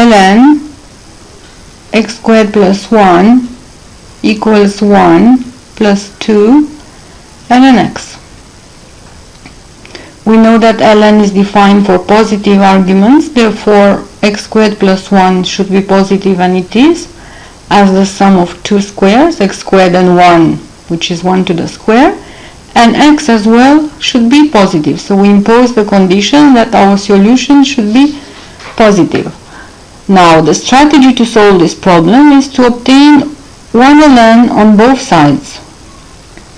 ln x squared plus 1 equals 1 plus 2 ln x. We know that ln is defined for positive arguments, therefore x squared plus 1 should be positive, and it is, as the sum of two squares, x squared and 1, which is 1 to the square, and x as well should be positive. So we impose the condition that our solution should be positive. Now the strategy to solve this problem is to obtain 1 ln on both sides.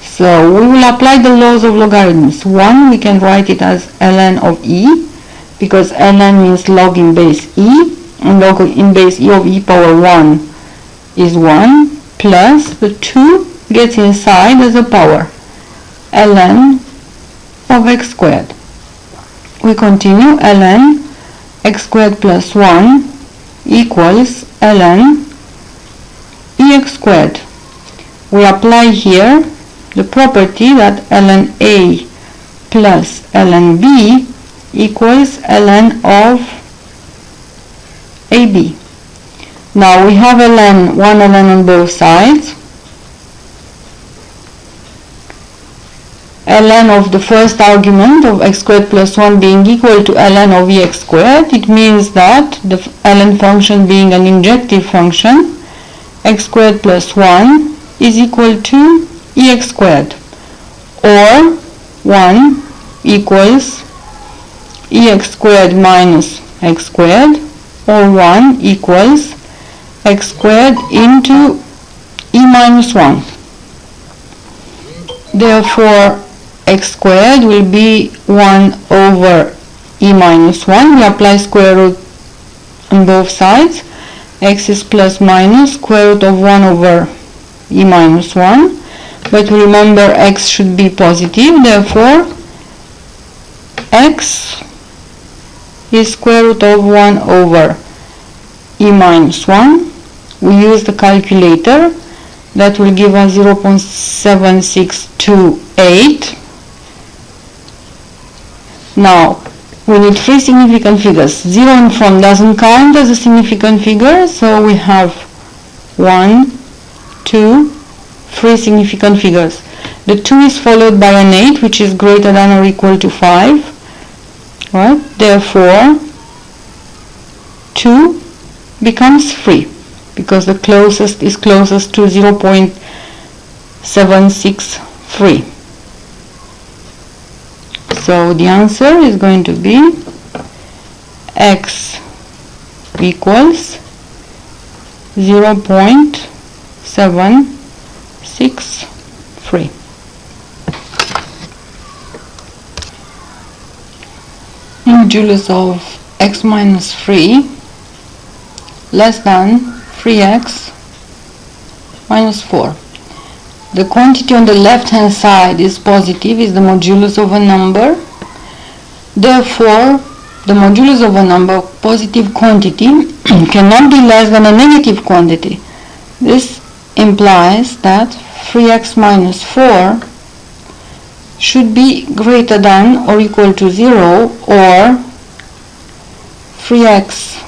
So we will apply the laws of logarithms. 1 we can write it as ln of e, because ln means log in base e, and log in base e of e power 1 is 1, plus the 2 gets inside as a power, ln of x squared. We continue, ln x squared plus 1 equals ln ex squared. We apply here the property that ln a plus ln b equals ln of ab. Now we have ln, 1 ln on both sides. Ln of the first argument of x squared plus 1 being equal to ln of ex squared, it means that the ln function being an injective function, x squared plus 1 is equal to ex squared, or 1 equals ex squared minus x squared, or 1 equals x squared into e minus 1. Therefore x squared will be 1 over e minus 1. We apply square root on both sides. X is plus minus square root of 1 over e minus 1. But remember, x should be positive, therefore x is square root of 1 over e minus 1. We use the calculator, that will give us 0.7628. Now we need three significant figures. 0 in front doesn't count as a significant figure, so we have 1, 2, 3 significant figures. The 2 is followed by an 8, which is greater than or equal to 5. Right? Therefore 2 becomes 3, because the closest is closest to 0.763. So the answer is going to be x equals 0.763. Modulus of x minus 3 less than 3x minus 4. The quantity on the left hand side is positive, is the modulus of a number. Therefore, the modulus of a number, positive quantity, cannot be less than a negative quantity. This implies that 3x minus 4 should be greater than or equal to 0, or 3x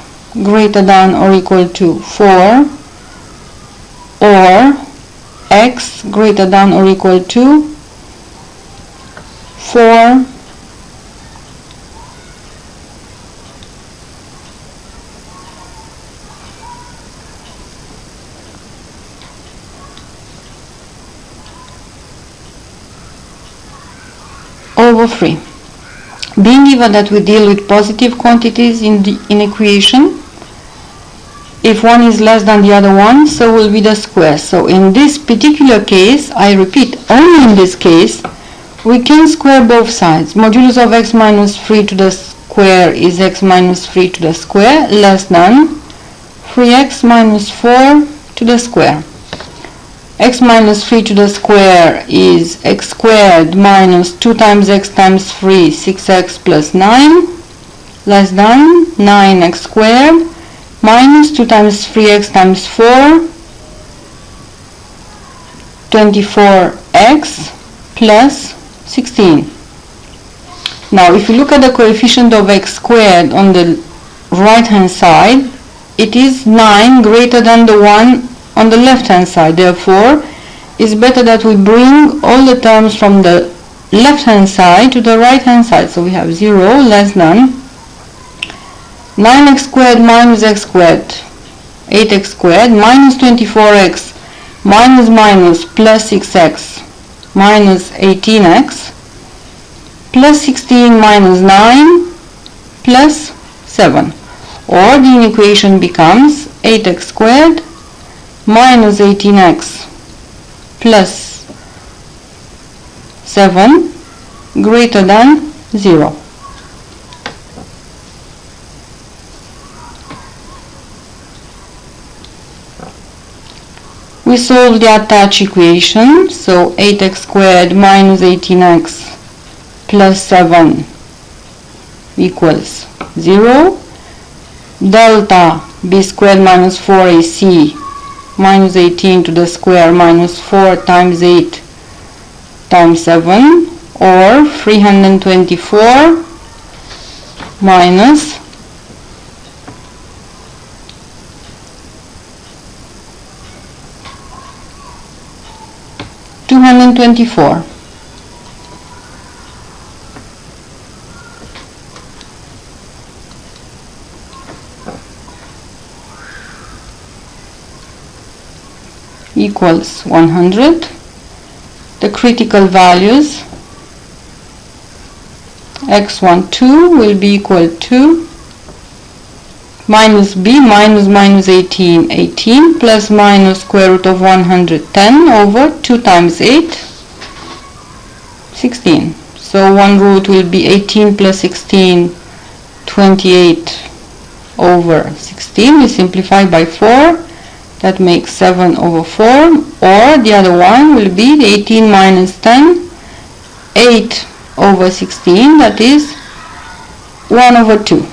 greater than or equal to 4, or x greater than or equal to 4 over 3. Being given that we deal with positive quantities in equation, if one is less than the other one, so will be the square. So in this particular case, I repeat, only in this case, we can square both sides. Modulus of x minus 3 to the square is x minus 3 to the square, less than 3x minus 4 to the square. X minus 3 to the square is x squared minus 2 times x times 3, 6x plus 9, less than 9x squared minus 2 times 3x times 4, 24x plus 16. Now if you look at the coefficient of x squared on the right hand side, it is 9 greater than the one on the left hand side. Therefore, it's better that we bring all the terms from the left hand side to the right hand side. So we have 0 less than 9x squared minus x squared, 8x squared minus 24x minus minus plus 6x minus 18x plus 16 minus 9 plus 7. Or the inequation becomes 8x squared minus 18x plus 7 greater than 0. We solve the attached equation, so 8x squared minus 18x plus 7 equals 0. Delta b squared minus 4ac minus 18 to the square minus 4 times 8 times 7, or 324 minus 224. Equals 100. The critical values x12 will be equal to minus b minus minus 18, 18 plus minus square root of 110 over 2 times 8, 16. So one root will be 18 plus 16, 28 over 16. We simplify by 4. That makes 7 over 4. Or the other one will be the 18 minus 10, 8 over 16. That is 1 over 2.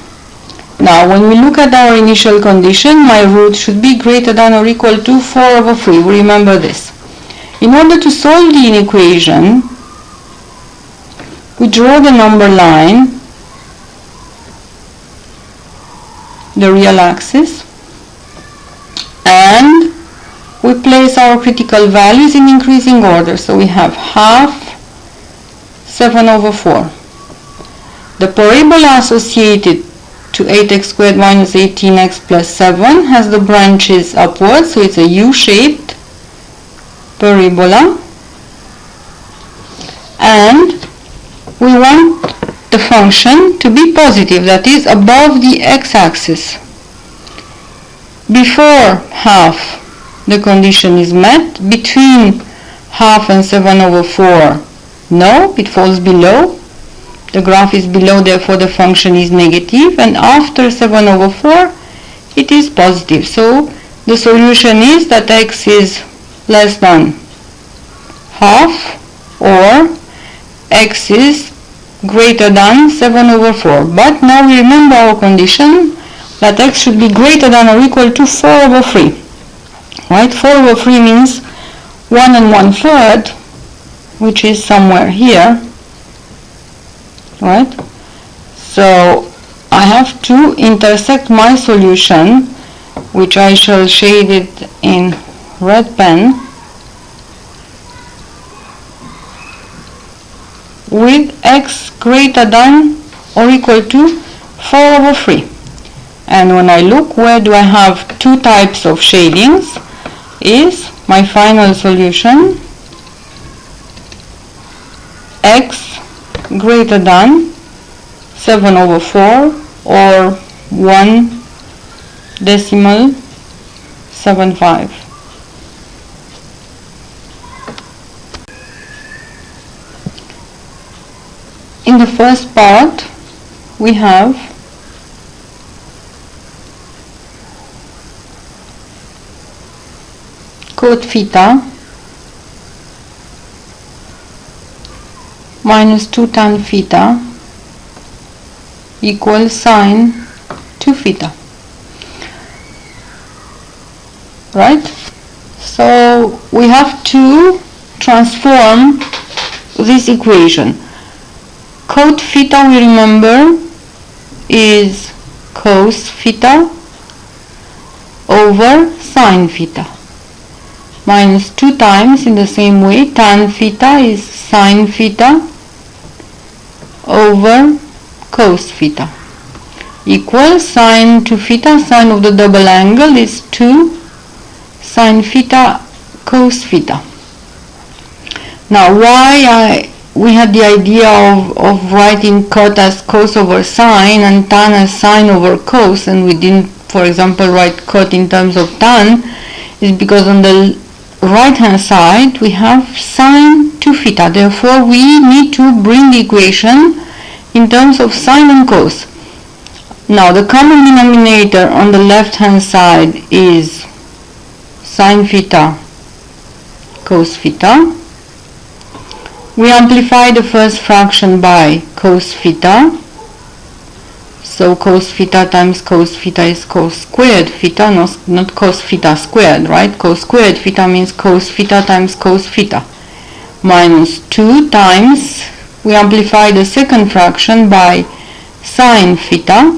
Now, when we look at our initial condition, my root should be greater than or equal to 4 over 3. We remember this. In order to solve the inequation, we draw the number line, the real axis, and we place our critical values in increasing order. So we have half, 7 over 4. The parabola associated to 8x squared minus 18x plus 7 has the branches upwards, so it's a U-shaped parabola, and we want the function to be positive, that is above the x-axis. Before half, the condition is met. Between half and 7 over 4, no, it falls below. The graph is below, therefore the function is negative, and after 7 over 4 it is positive. So the solution is that x is less than half, or x is greater than 7 over 4. But now we remember our condition that x should be greater than or equal to 4 over 3. Right? 4 over 3 means 1 and 1/3, which is somewhere here. Right? So I have to intersect my solution, which I shall shade it in red pen, with x greater than or equal to 4 over 3. And when I look, where do I have two types of shadings, is my final solution x greater than 7 over 4, or 1.75. In the first part, we have cot theta minus 2 tan theta equals sine 2 theta. Right? So we have to transform this equation. Cot theta, we remember, is cos theta over sine theta. Minus 2 times, in the same way, tan theta is sine theta over cos theta. Equals sine to theta, sine of the double angle is 2 sine theta cos theta. Now why we had the idea of writing cot as cos over sine and tan as sine over cos, and we didn't, for example, write cot in terms of tan, is because on the right hand side we have sine to theta. Therefore we need to bring the equation in terms of sine and cos. Now the common denominator on the left hand side is sine theta cos theta. We amplify the first fraction by cos theta. So cos theta times cos theta is cos squared theta, not cos theta squared, right? Cos squared theta means cos theta times cos theta. Minus 2 times, we amplify the second fraction by sine theta.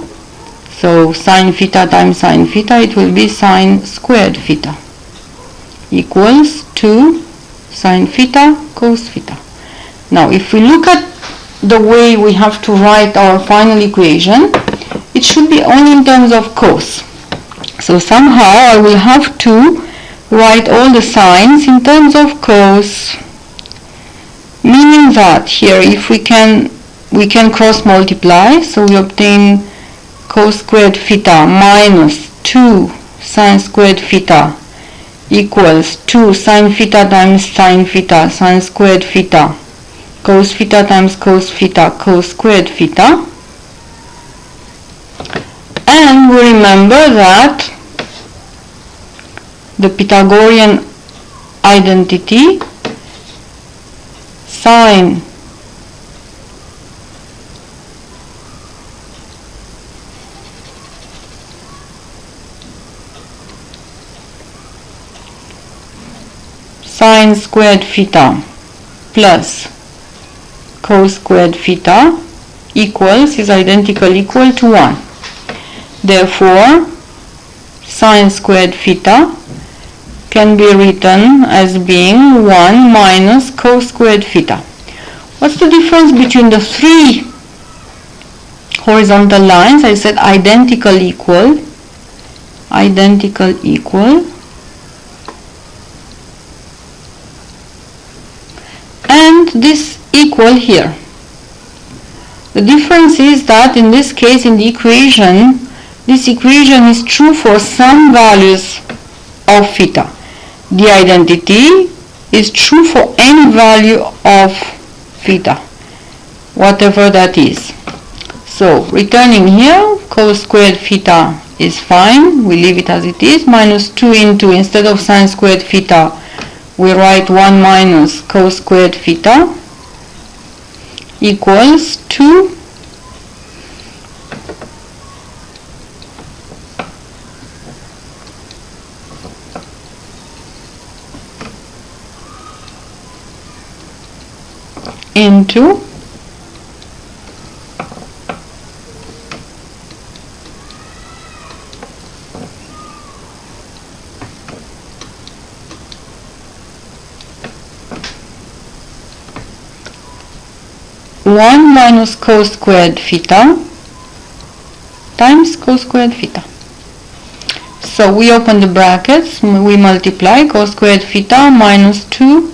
So sine theta times sine theta, it will be sine squared theta. Equals 2 sine theta cos theta. Now if we look at the way we have to write our final equation, it should be only in terms of cos. So somehow I will have to write all the signs in terms of cos, meaning that here if we can cross multiply, so we obtain cos squared theta minus 2 sine squared theta equals 2 sine theta times sine theta, sine squared theta, cos theta times cos theta, cos squared theta. And we remember that the Pythagorean identity sine squared theta plus cos squared theta is equal to 1. Therefore, sine squared theta can be written as being 1 minus cos squared theta. What's the difference between the three horizontal lines? I said identical equal, and this equal here. The difference is that in this case, in the equation, this equation is true for some values of theta. The identity is true for any value of theta, whatever that is. So returning here, cos squared theta is fine, we leave it as it is, minus 2 into, instead of sine squared theta, we write 1 minus cos squared theta equals 2 into 1 minus cos squared theta times cos squared theta. So we open the brackets, we multiply cos squared theta minus 2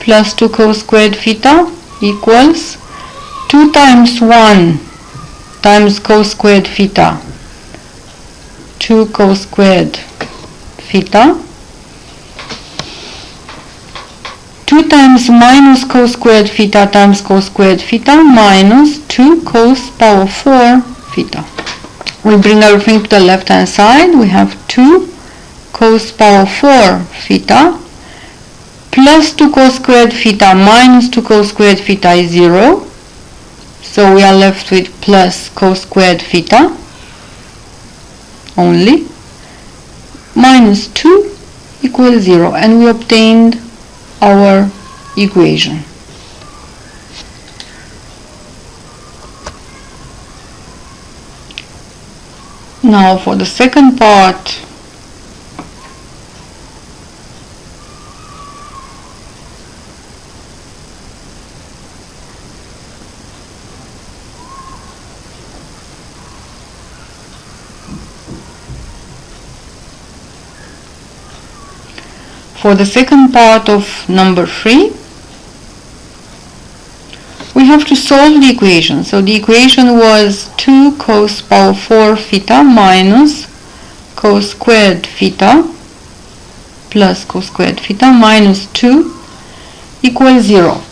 plus 2 cos squared theta equals 2 times 1 times cos squared theta, 2 cos squared theta, 2 times minus cos squared theta times cos squared theta minus 2 cos power 4 theta. We bring everything to the left hand side. We have 2 cos power 4 theta plus 2 cos squared theta minus 2 cos squared theta is 0. So we are left with plus cos squared theta only, minus 2 equals 0, and we obtained our equation. Now for the second part For the second part of number 3, we have to solve the equation. So the equation was 2 cos power 4 theta minus cos squared theta plus cos squared theta minus 2 equals 0.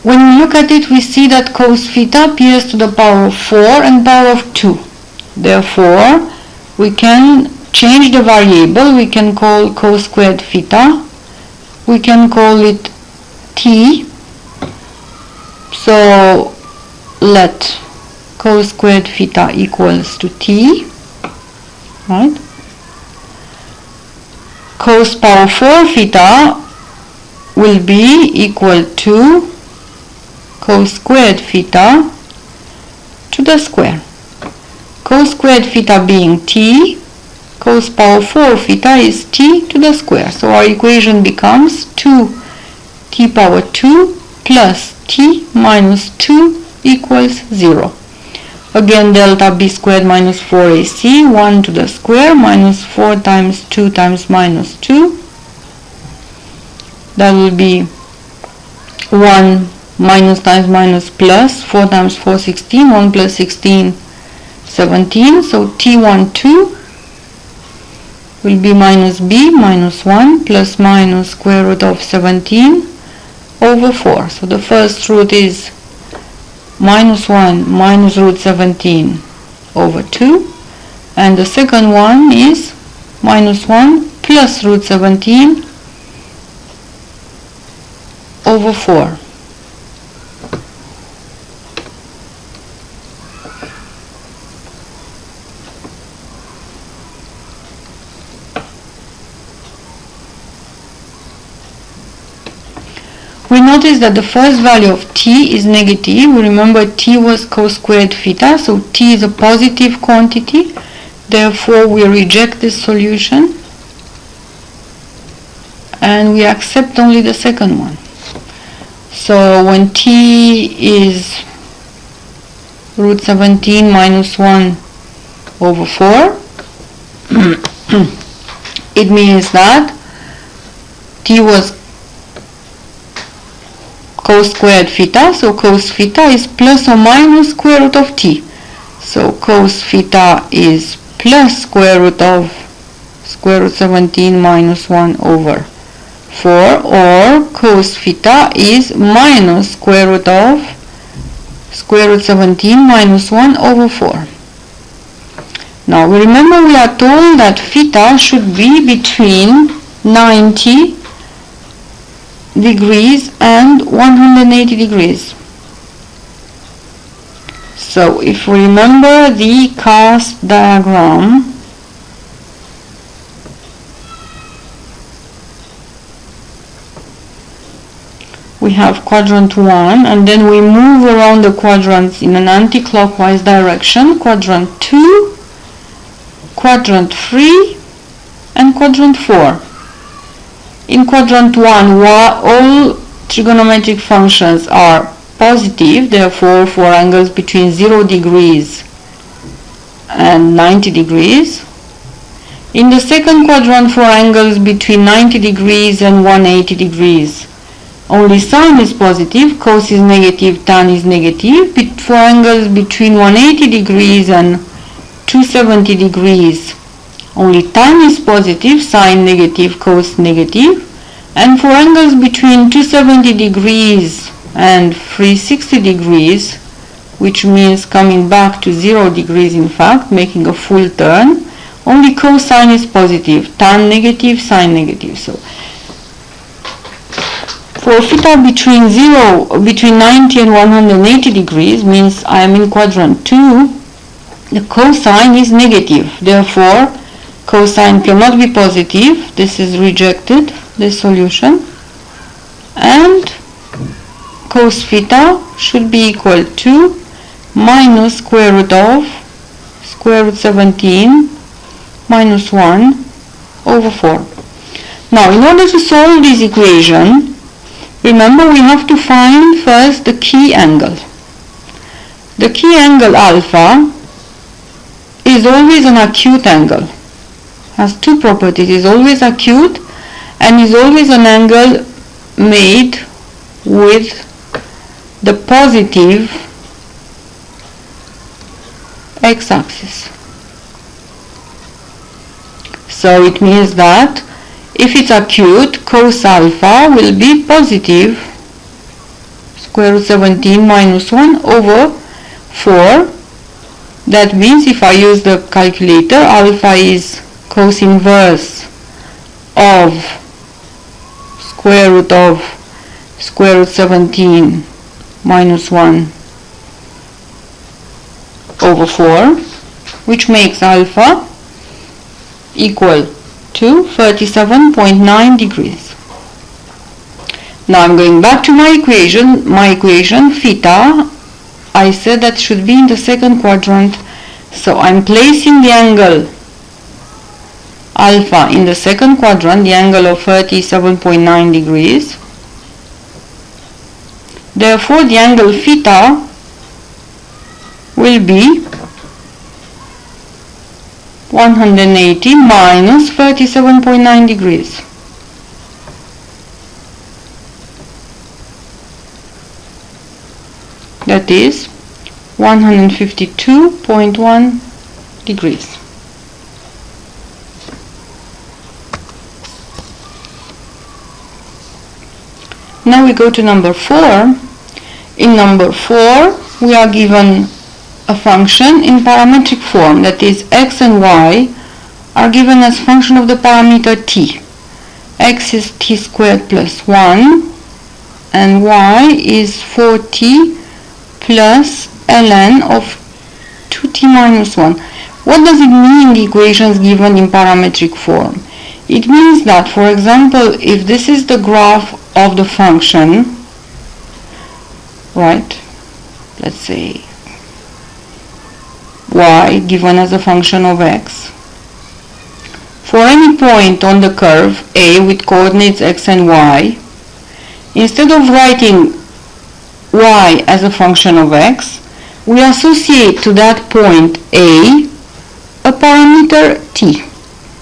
When we look at it, we see that cos theta appears to the power of 4 and power of 2. Therefore, we can change the variable. We can call cos squared theta. We can call it t. So let cos squared theta equals to t, right? Cos power 4 theta will be equal to cos squared theta to the square. Cos squared theta being t, cos power 4 theta is t to the square. So our equation becomes 2t power 2 plus t minus 2 equals 0. Again, delta b squared minus 4ac, 1 to the square, minus 4 times 2 times minus 2. That will be 1 minus times minus plus, 4 times 4, 16, 1 plus 16, 17. So t12 will be minus b minus 1 plus minus square root of 17 over 4. So the first root is minus 1 minus root 17 over 2, and the second one is minus 1 plus root 17 over 4. We notice that the first value of t is negative. Remember, t was cos squared theta, so t is a positive quantity. Therefore, we reject this solution and we accept only the second one. So when t is root 17 minus 1 over 4, it means that t was cos squared theta, so cos theta is plus or minus square root of t. So cos theta is plus square root 17 minus 1 over 4, or cos theta is minus square root 17 minus 1 over 4. Now remember, we are told that theta should be between 90 degrees and 180 degrees. So if we remember the cast diagram, we have quadrant 1, and then we move around the quadrants in an anti-clockwise direction: quadrant 2, quadrant 3, and quadrant 4. In quadrant 1, all trigonometric functions are positive, therefore for angles between 0 degrees and 90 degrees. In the second quadrant, for angles between 90 degrees and 180 degrees, only sine is positive, cos is negative, tan is negative. For angles between 180 degrees and 270 degrees, only tan is positive, sine negative, cos negative. And for angles between 270 degrees and 360 degrees, which means coming back to 0 degrees, in fact, making a full turn, only cosine is positive, tan negative, sine negative. So for theta between 90 and 180 degrees, means I am in quadrant 2, the cosine is negative. Therefore, cosine cannot be positive. This is rejected, this solution. And cos theta should be equal to minus square root 17 minus 1 over 4. Now, in order to solve this equation, remember, we have to find first the key angle. The key angle alpha is always an acute angle. Has two properties: is always acute and is always an angle made with the positive x-axis. So it means that if it's acute, cos alpha will be positive square root 17 minus 1 over 4. That means if I use the calculator, alpha is cos inverse of square root 17 minus 1 over 4, which makes alpha equal to 37.9 degrees. Now I'm going back to my equation. My equation theta, I said that should be in the second quadrant, so I'm placing the angle alpha in the second quadrant, the angle of 37.9 degrees. Therefore the angle theta will be 180 minus 37.9 degrees. That is 152.1 degrees. Now we go to number 4. In number 4 we are given a function in parametric form, that is x and y are given as function of the parameter t. X is t squared plus 1 and y is 4t plus ln of 2t minus 1. What does it mean in the equations given in parametric form? It means that, for example, if this is the graph of the function, right, let's say y given as a function of x, for any point on the curve A with coordinates x and y, instead of writing y as a function of x, we associate to that point A a parameter t.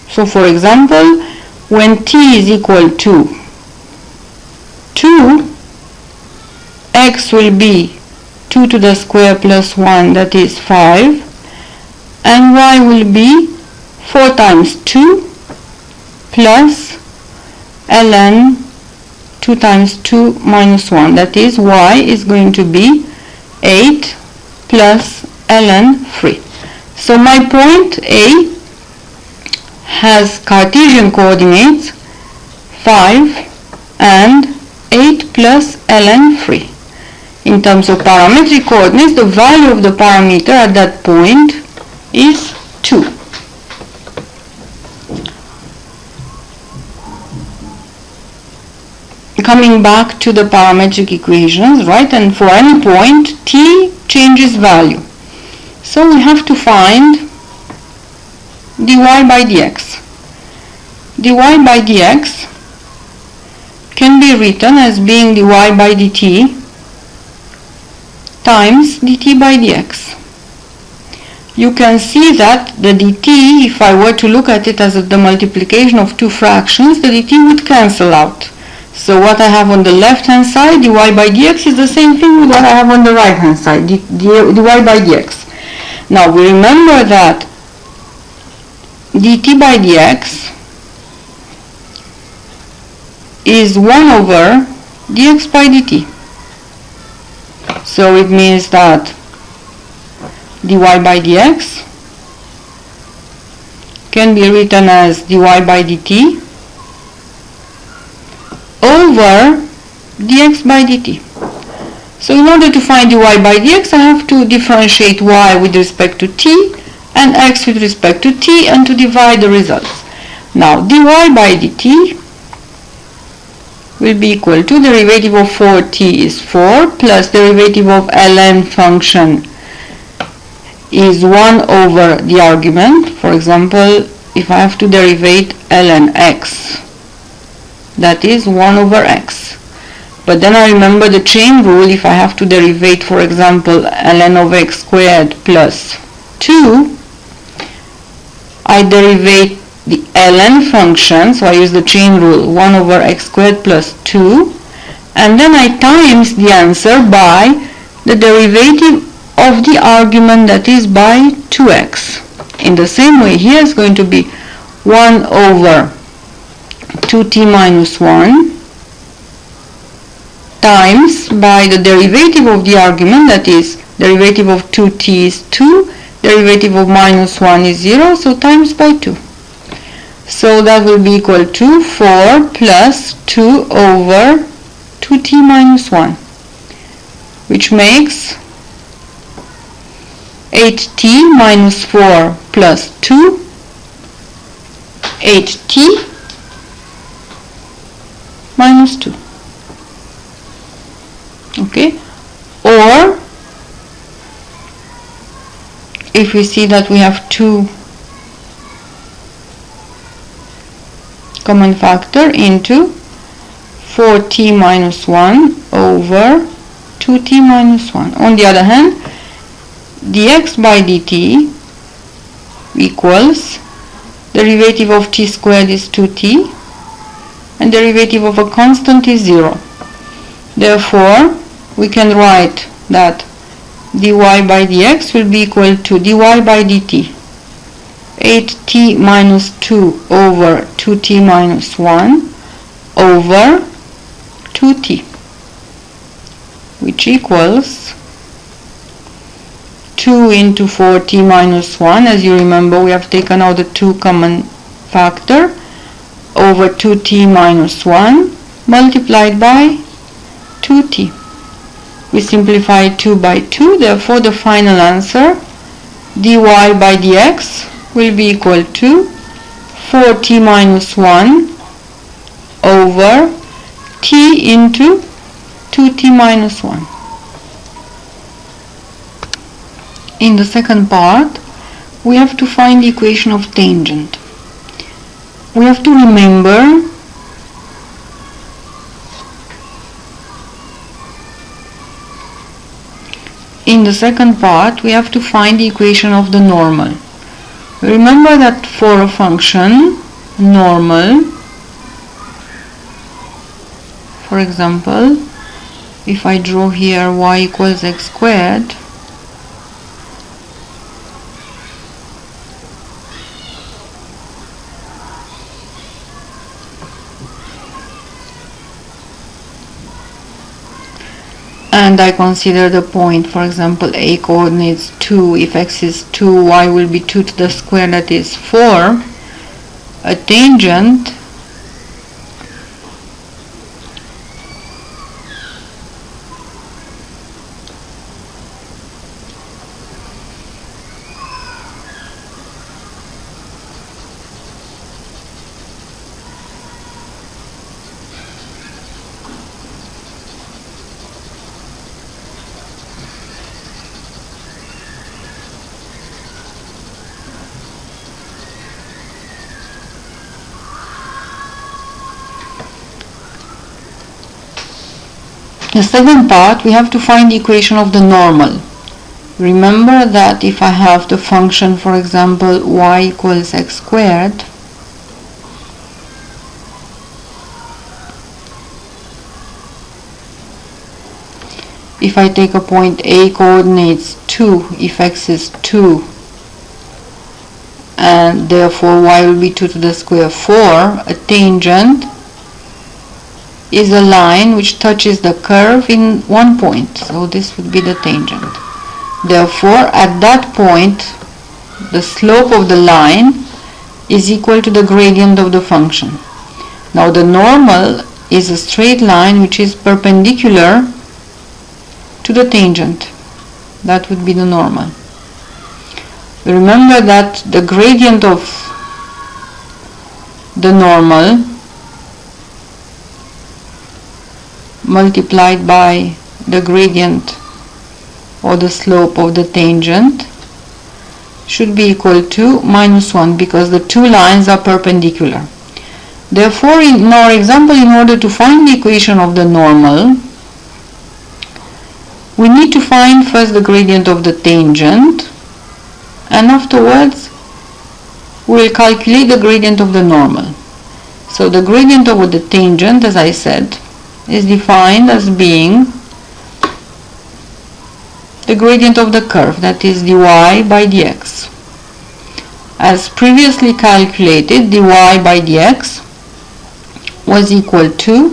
So for example, when t is equal to 2, x will be 2 to the square plus 1, that is 5, and y will be 4 times 2 plus ln 2 times 2 minus 1, that is y is going to be 8 plus ln 3. So my point A has Cartesian coordinates 5 and 8 plus ln 3. In terms of parametric coordinates, the value of the parameter at that point is 2. Coming back to the parametric equations, right, and for any point t changes value. So we have to find dy by dx. dy by dx can be written as being dy by dt times dt by dx. You can see that the dt, if I were to look at it as the multiplication of two fractions, the dt would cancel out. So what I have on the left hand side, dy by dx, is the same thing with what I have on the right hand side, dy by dx. Now we remember that dt by dx is 1 over dx by dt. So it means that dy by dx can be written as dy by dt over dx by dt. So in order to find dy by dx, I have to differentiate y with respect to t and x with respect to t and to divide the results. Now dy by dt will be equal to derivative of 4t is 4 plus derivative of ln function is 1 over the argument. For example, if I have to derivate ln x, that is 1 over x. But then I remember the chain rule. If I have to derivate, for example, ln of x squared plus 2, I derivate the ln function, so I use the chain rule, 1 over x squared plus 2, and then I times the answer by the derivative of the argument, that is by 2x. In the same way, here is going to be 1 over 2t minus 1 times by the derivative of the argument, that is derivative of 2t is 2, derivative of minus 1 is 0, so times by 2. So that will be equal to 4 plus 2 over 2t minus 1, which makes 8t minus 4 plus 2, 8t minus 2. Okay, or if we see that we have two common factor into 4t minus 1 over 2t minus 1. On the other hand, dx by dt equals derivative of t squared is 2t and derivative of a constant is 0. Therefore, we can write that dy by dx will be equal to dy by dt 8t minus 2 over 2t minus 1 over 2t, which equals 2 into 4t minus 1. As you remember, we have taken out the 2 common factor over 2t minus 1 multiplied by 2t. We simplify 2 by 2, therefore the final answer dy by dx will be equal to 4t minus 1 over t into 2t minus 1. In the second part, we have to find the equation of tangent. We have to remember in the second part, we have to find the equation of the normal. Remember that for a function, normal, for example, if I draw here y equals x squared, and I consider the point, for example, a coordinates 2, if x is 2, y will be 2 to the square, that is 4, a tangent the second part, we have to find the equation of the normal. Remember that if I have the function, for example, y equals x squared, if I take a point a coordinates 2, if x is 2, and therefore y will be 2 to the square 4, a tangent is a line which touches the curve in one point, so this would be the tangent. Therefore, at that point, the slope of the line is equal to the gradient of the function. Now the normal is a straight line which is perpendicular to the tangent. That would be the normal. Remember that the gradient of the normal multiplied by the gradient or the slope of the tangent should be equal to minus 1, because the two lines are perpendicular. Therefore, in our example, in order to find the equation of the normal, we need to find first the gradient of the tangent and afterwards we will calculate the gradient of the normal. So the gradient over the tangent, as I said, is defined as being the gradient of the curve, that is dy by dx. As previously calculated, dy by dx was equal to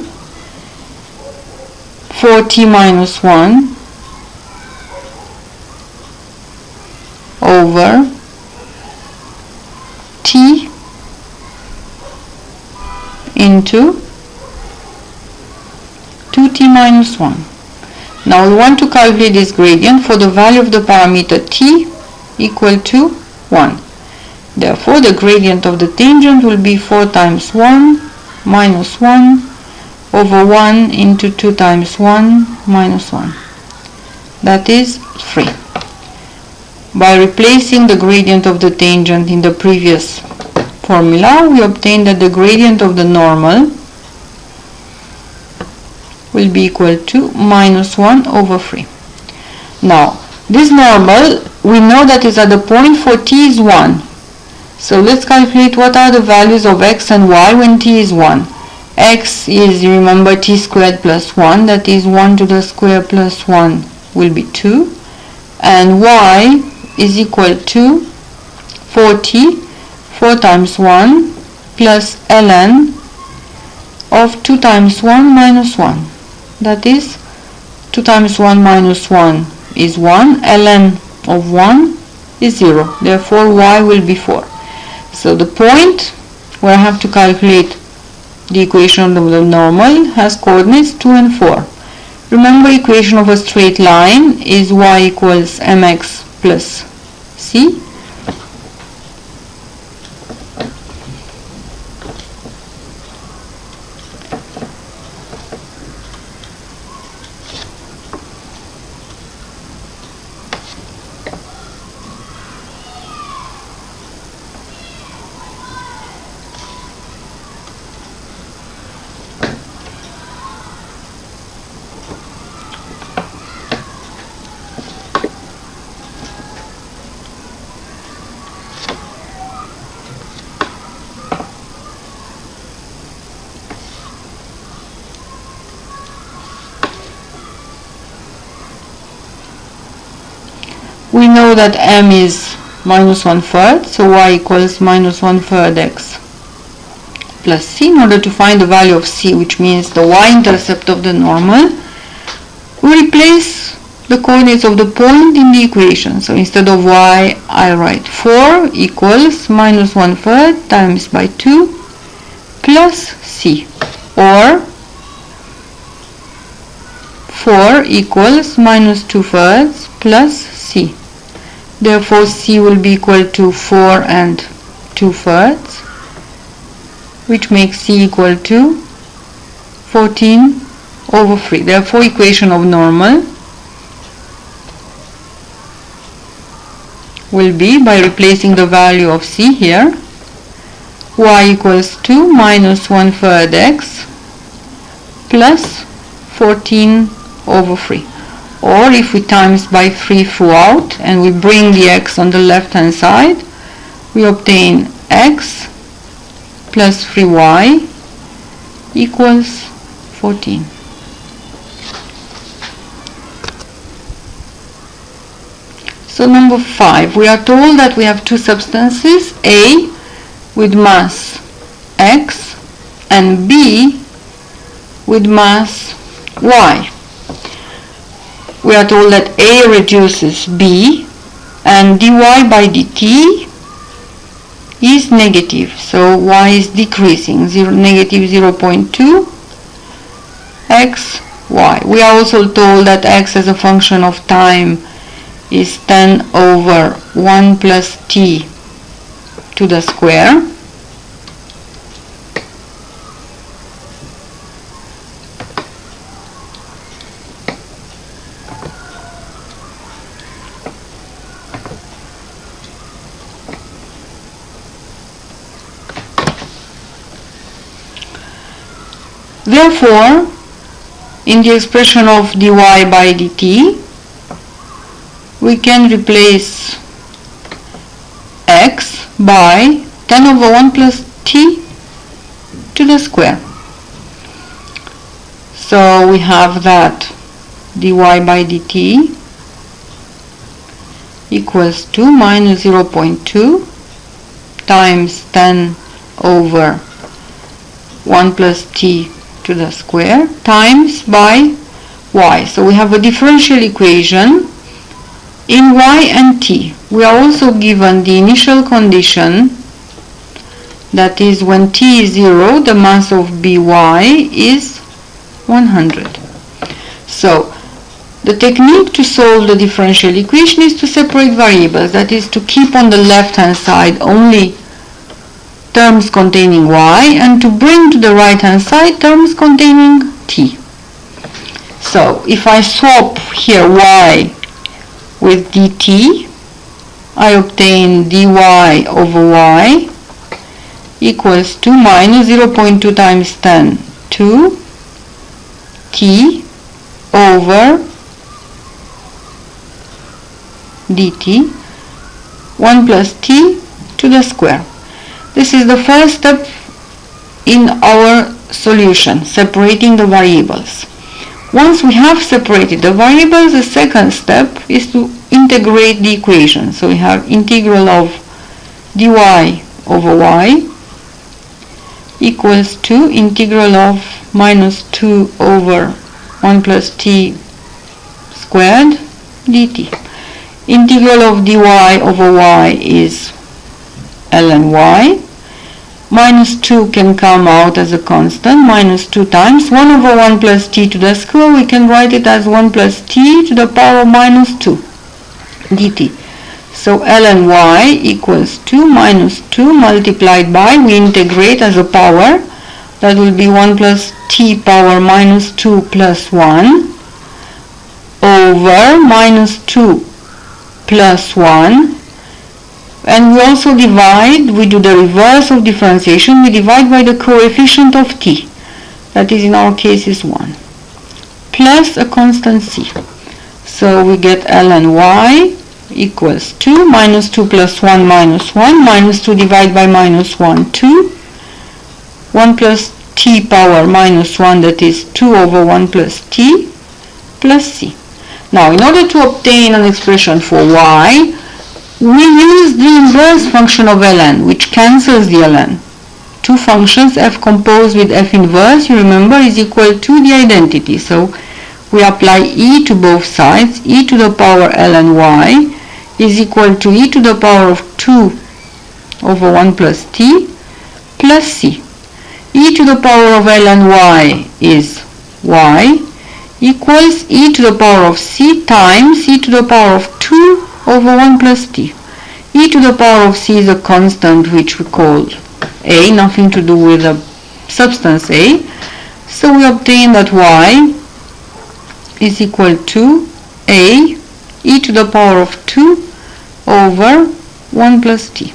4t minus 1 over t into 2t minus 1. Now we want to calculate this gradient for the value of the parameter t equal to 1. Therefore, the gradient of the tangent will be 4 times 1 minus 1 over 1 into 2 times 1 minus 1. That is 3. By replacing the gradient of the tangent in the previous formula, we obtain that the gradient of the normal will be equal to minus 1 over 3. Now, this normal, we know that is at the point for t is 1. So let's calculate what are the values of x and y when t is 1. X is, remember, t squared plus 1, that is 1 to the square plus 1 will be 2. And y is equal to 4t, 4 times 1 plus ln of 2 times 1 minus 1. That is 2 times 1 minus 1 is 1, ln of 1 is 0. Therefore, y will be 4. So the point where I have to calculate the equation of the normal has coordinates 2 and 4. Remember, equation of a straight line is y equals mx plus c. We know that m is minus 1/3, so y equals minus 1/3 x plus c. In order to find the value of c, which means the y-intercept of the normal, we replace the coordinates of the point in the equation. So instead of y, I write 4 equals minus 1/3 times by 2 plus c, or 4 equals minus 2/3 plus c. Therefore, c will be equal to 4 and 2/3, which makes c equal to 14 over 3. Therefore, equation of normal will be, by replacing the value of c here, y equals to minus 1/3 x plus 14 over 3. Or if we times by 3 throughout and we bring the x on the left hand side, we obtain x plus 3y equals 14. So number 5, we are told that we have two substances, A with mass x and B with mass y. We are told that A reduces B and dy by dt is negative, so y is decreasing, negative 0.2 x y. We are also told that x as a function of time is 10 over 1 plus t to the square. Therefore, in the expression of dy by dt, we can replace x by 10 over 1 plus t to the square. So we have that dy by dt equals to minus 0.2 times 10 over 1 plus t to the square times by y. So we have a differential equation in y and t. We are also given the initial condition, that is when t is 0, the mass of by is 100. So the technique to solve the differential equation is to separate variables, that is to keep on the left hand side only terms containing y and to bring to the right hand side terms containing t. So if I swap here y with dt, I obtain dy over y equals to minus 0.2 times 10 to t over dt 1 plus t to the square. This is the first step in our solution, separating the variables. Once we have separated the variables, the second step is to integrate the equation. So we have integral of dy over y equals to integral of minus 2 over 1 plus t squared dt. Integral of dy over y is ln y. Minus 2 can come out as a constant, minus 2 times 1 over 1 plus t to the square. We can write it as 1 plus t to the power of minus 2 dt. So ln y equals to minus 2 multiplied by, we integrate as a power, that will be 1 plus t power minus 2 plus 1 over minus 2 plus 1, and we also divide, we do the reverse of differentiation, we divide by the coefficient of t, that is in our case is 1, plus a constant c. So we get ln y equals to minus 2 plus 1 minus 1, minus 2 divided by minus 1, 2, 1 plus t power minus 1, that is 2 over 1 plus t plus c. Now in order to obtain an expression for y, we use the inverse function of ln, which cancels the ln. Two functions, f composed with f inverse, you remember, is equal to the identity. So we apply e to both sides. E to the power ln y is equal to e to the power of 2 over 1 plus t plus c. E to the power of ln y is y equals e to the power of c times e to the power of 2 over 1 plus t. E to the power of c is a constant which we call a, nothing to do with the substance a. So we obtain that y is equal to a e to the power of 2 over 1 plus t.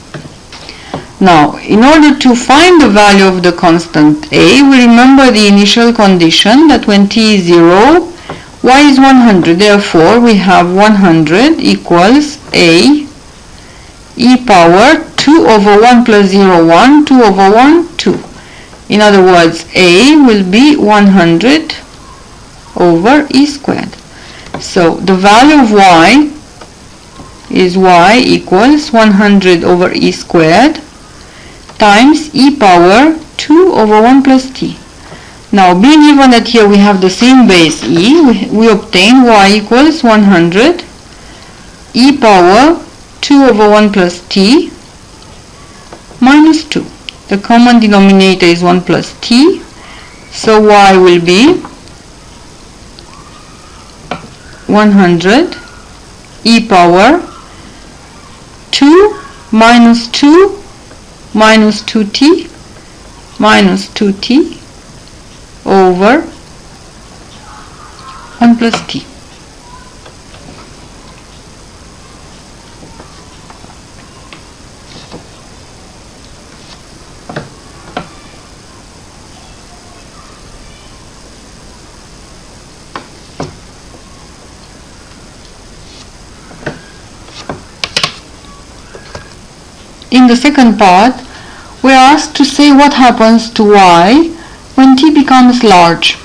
Now, in order to find the value of the constant a, we remember the initial condition that when t is 0, y is 100. Therefore, we have 100 equals a e power 2 over 1 plus 0, 1, 2 over 1, 2. In other words, a will be 100 over e squared. So the value of y is y equals 100 over e squared times e power 2 over 1 plus t. Now, being given that here we have the same base e, we obtain y equals 100 e power 2 over 1 plus t minus 2. The common denominator is 1 plus t, so y will be 100 e power 2 minus 2 minus 2t minus 2t over 1 plus t. In the second part, we are asked to say what happens to y when t becomes large.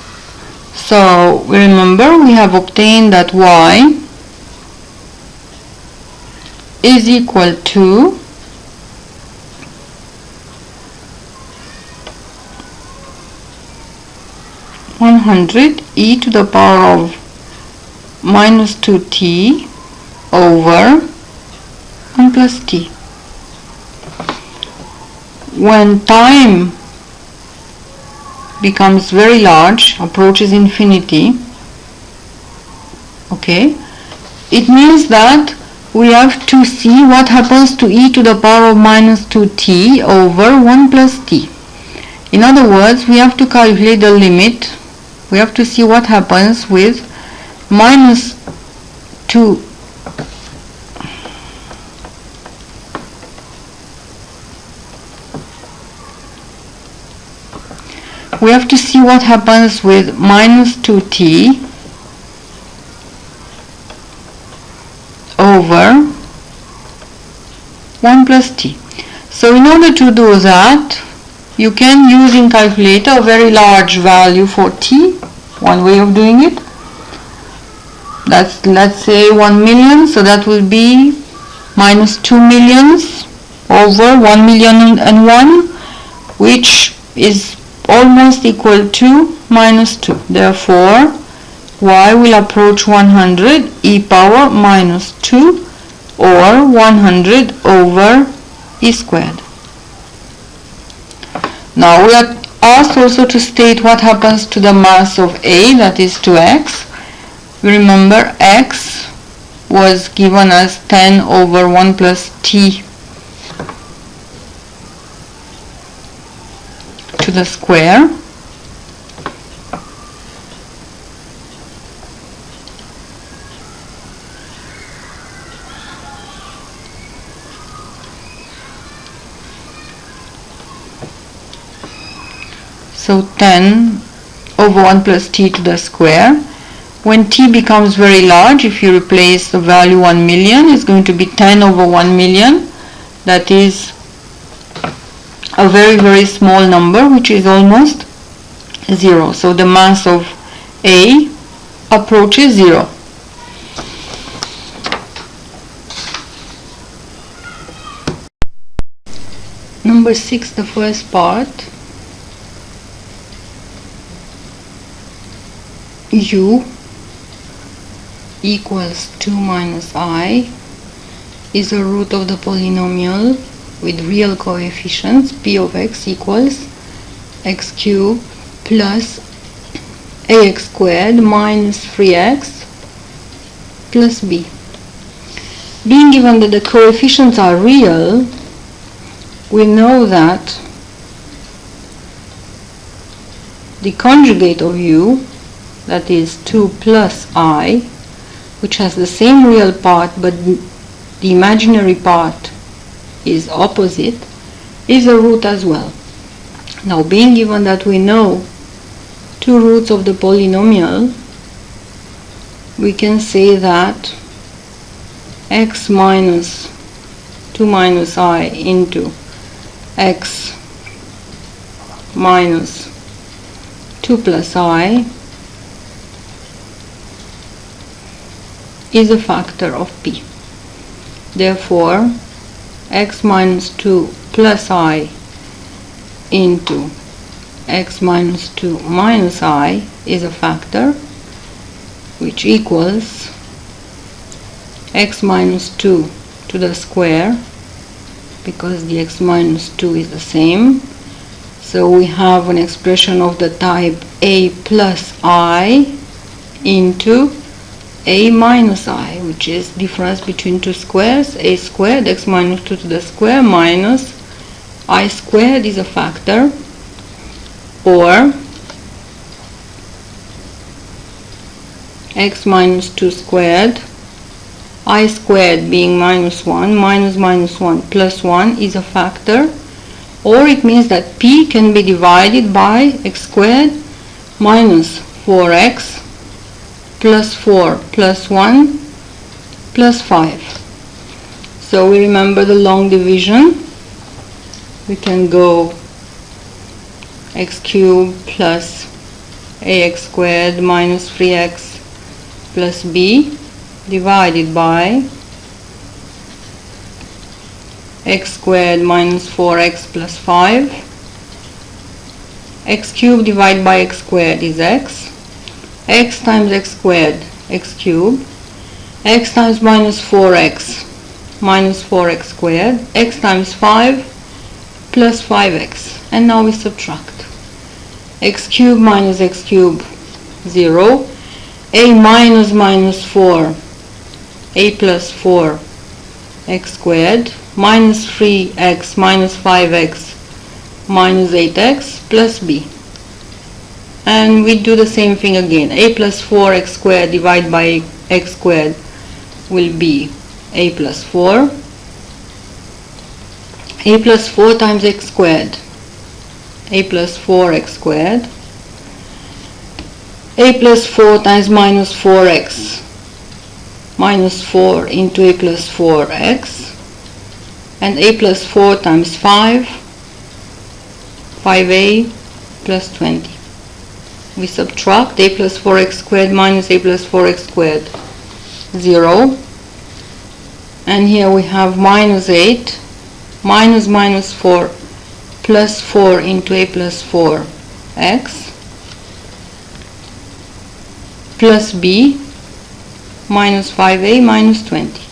So remember, we have obtained that y is equal to (100e to the power of minus 2t over 1 plus t. When time becomes very large, approaches infinity, okay, it means that we have to see what happens to e to the power of minus 2t over 1 plus t. In other words, we have to calculate the limit. We have to see what happens with minus 2 we have to see what happens with minus 2t over 1 plus t. So in order to do that, you can use in calculator a very large value for t. One way of doing it, that's, let's say, 1 million, so that will be minus 2 millions over 1 million and 1, which is almost equal to minus 2. Therefore, y will approach 100 e power minus 2 or 100 over e squared. Now we are asked also to state what happens to the mass of A, that is to x. Remember, x was given as 10 over 1 plus t to the square. So 10 over 1 plus t to the square. When t becomes very large, if you replace the value 1 million, it's going to be 10 over 1 million. That is a very, very small number, which is almost 0. So the mass of A approaches 0. Number 6, the first part. U equals 2 minus I is a root of the polynomial with real coefficients. P of x equals x cubed plus ax squared minus 3x plus b. Being given that the coefficients are real, we know that the conjugate of u, that is 2 plus I, which has the same real part but the imaginary part is opposite, is a root as well. Now, being given that we know two roots of the polynomial, we can say that x minus 2 minus I into x minus 2 plus I is a factor of p. Therefore, x minus 2 plus I into x minus 2 minus I is a factor which equals x minus 2 to the square, because the x minus 2 is the same. So we have an expression of the type a plus I into a minus I, which is difference between two squares. A squared, x minus 2 to the square, minus I squared is a factor, or x minus 2 squared, I squared being minus 1, minus minus 1 plus 1 is a factor, or it means that p can be divided by x squared minus 4x plus 4 plus 1 plus 5. So we remember the long division. we can go x cubed plus ax squared minus 3x plus b divided by x squared minus 4x plus 5. X cubed divided by x squared is x. X times x squared, x cubed. X times minus 4x squared. X times 5 plus 5x. And now we subtract. X cubed minus x cubed, 0. A minus minus 4, a plus 4 x squared, minus 3x minus 5x minus 8x plus b. And we do the same thing again. A plus 4x squared divided by x squared will be a plus 4. A plus 4 times x squared, a plus 4x squared. A plus 4 times minus 4x, minus 4 into a plus 4x. And a plus 4 times 5, 5a plus 20. We subtract a plus 4x squared minus a plus 4x squared, 0. And here we have minus 8 minus minus 4 plus 4 into a plus 4x plus b minus 5a minus 20.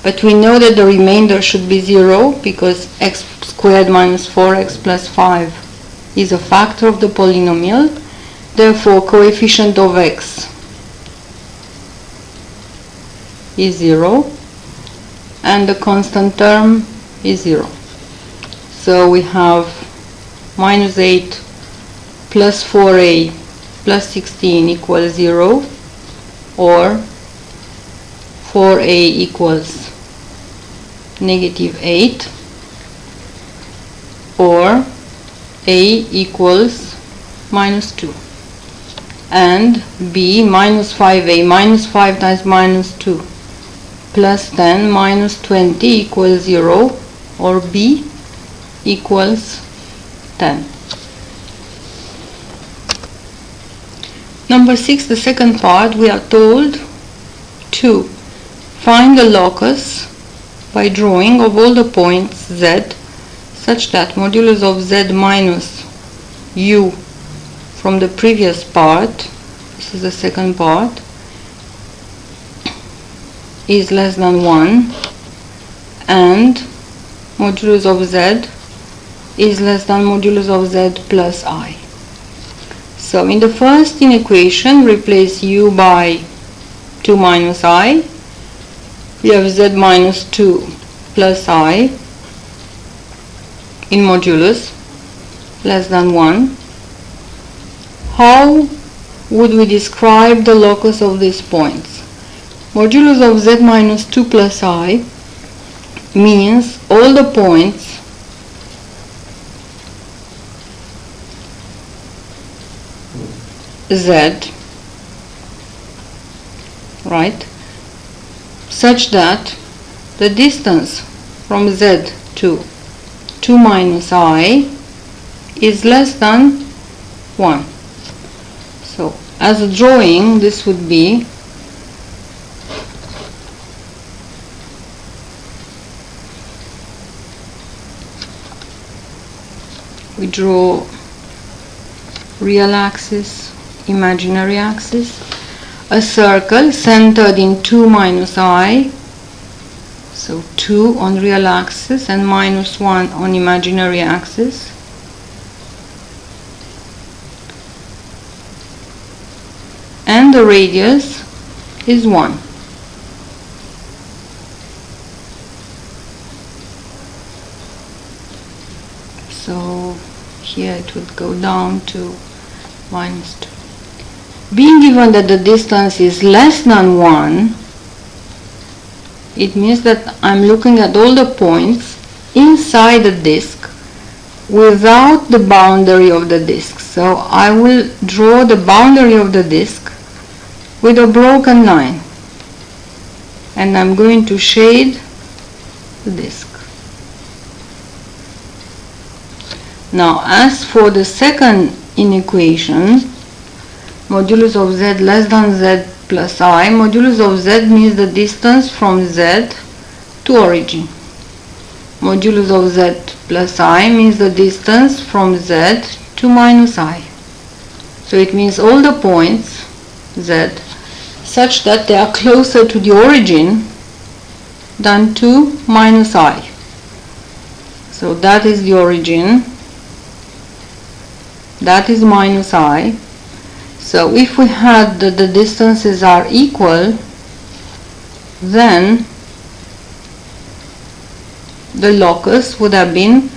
But we know that the remainder should be 0 because x squared minus 4x plus 5 is a factor of the polynomial. Therefore, coefficient of x is 0 and the constant term is 0. So we have minus 8 plus 4a plus 16 equals 0, or 4a equals negative 8, or a equals minus 2, and b minus 5a minus 5 times minus 2 plus 10 minus 20 equals 0, or b equals 10. Number 6, the second part, we are told to find the locus by drawing of all the points z such that modulus of z minus u from the previous part, this is the second part, is less than 1, and modulus of z is less than modulus of z plus I. So in the first inequation, replace u by 2 minus I. We have z minus 2 plus I in modulus less than 1. How would we describe the locus of these points? Modulus of z minus 2 plus I means all the points z, right, such that the distance from z to 2 minus I is less than 1. So as a drawing, this would be we draw real axis, imaginary axis, a circle centered in 2 minus I, so 2 on real axis and minus 1 on imaginary axis. And the radius is 1. So here it would go down to minus 2. Being given that the distance is less than 1, it means that I'm looking at all the points inside the disk without the boundary of the disk. So I will draw the boundary of the disk with a broken line, and I'm going to shade the disk. Now, as for the second inequation, modulus of z less than z plus I, modulus of z means the distance from z to origin. Modulus of z plus I means the distance from z to minus I. So it means all the points z such that they are closer to the origin than to minus I. So that is the origin, that is minus I. So if we had the distances are equal, then the locus would have been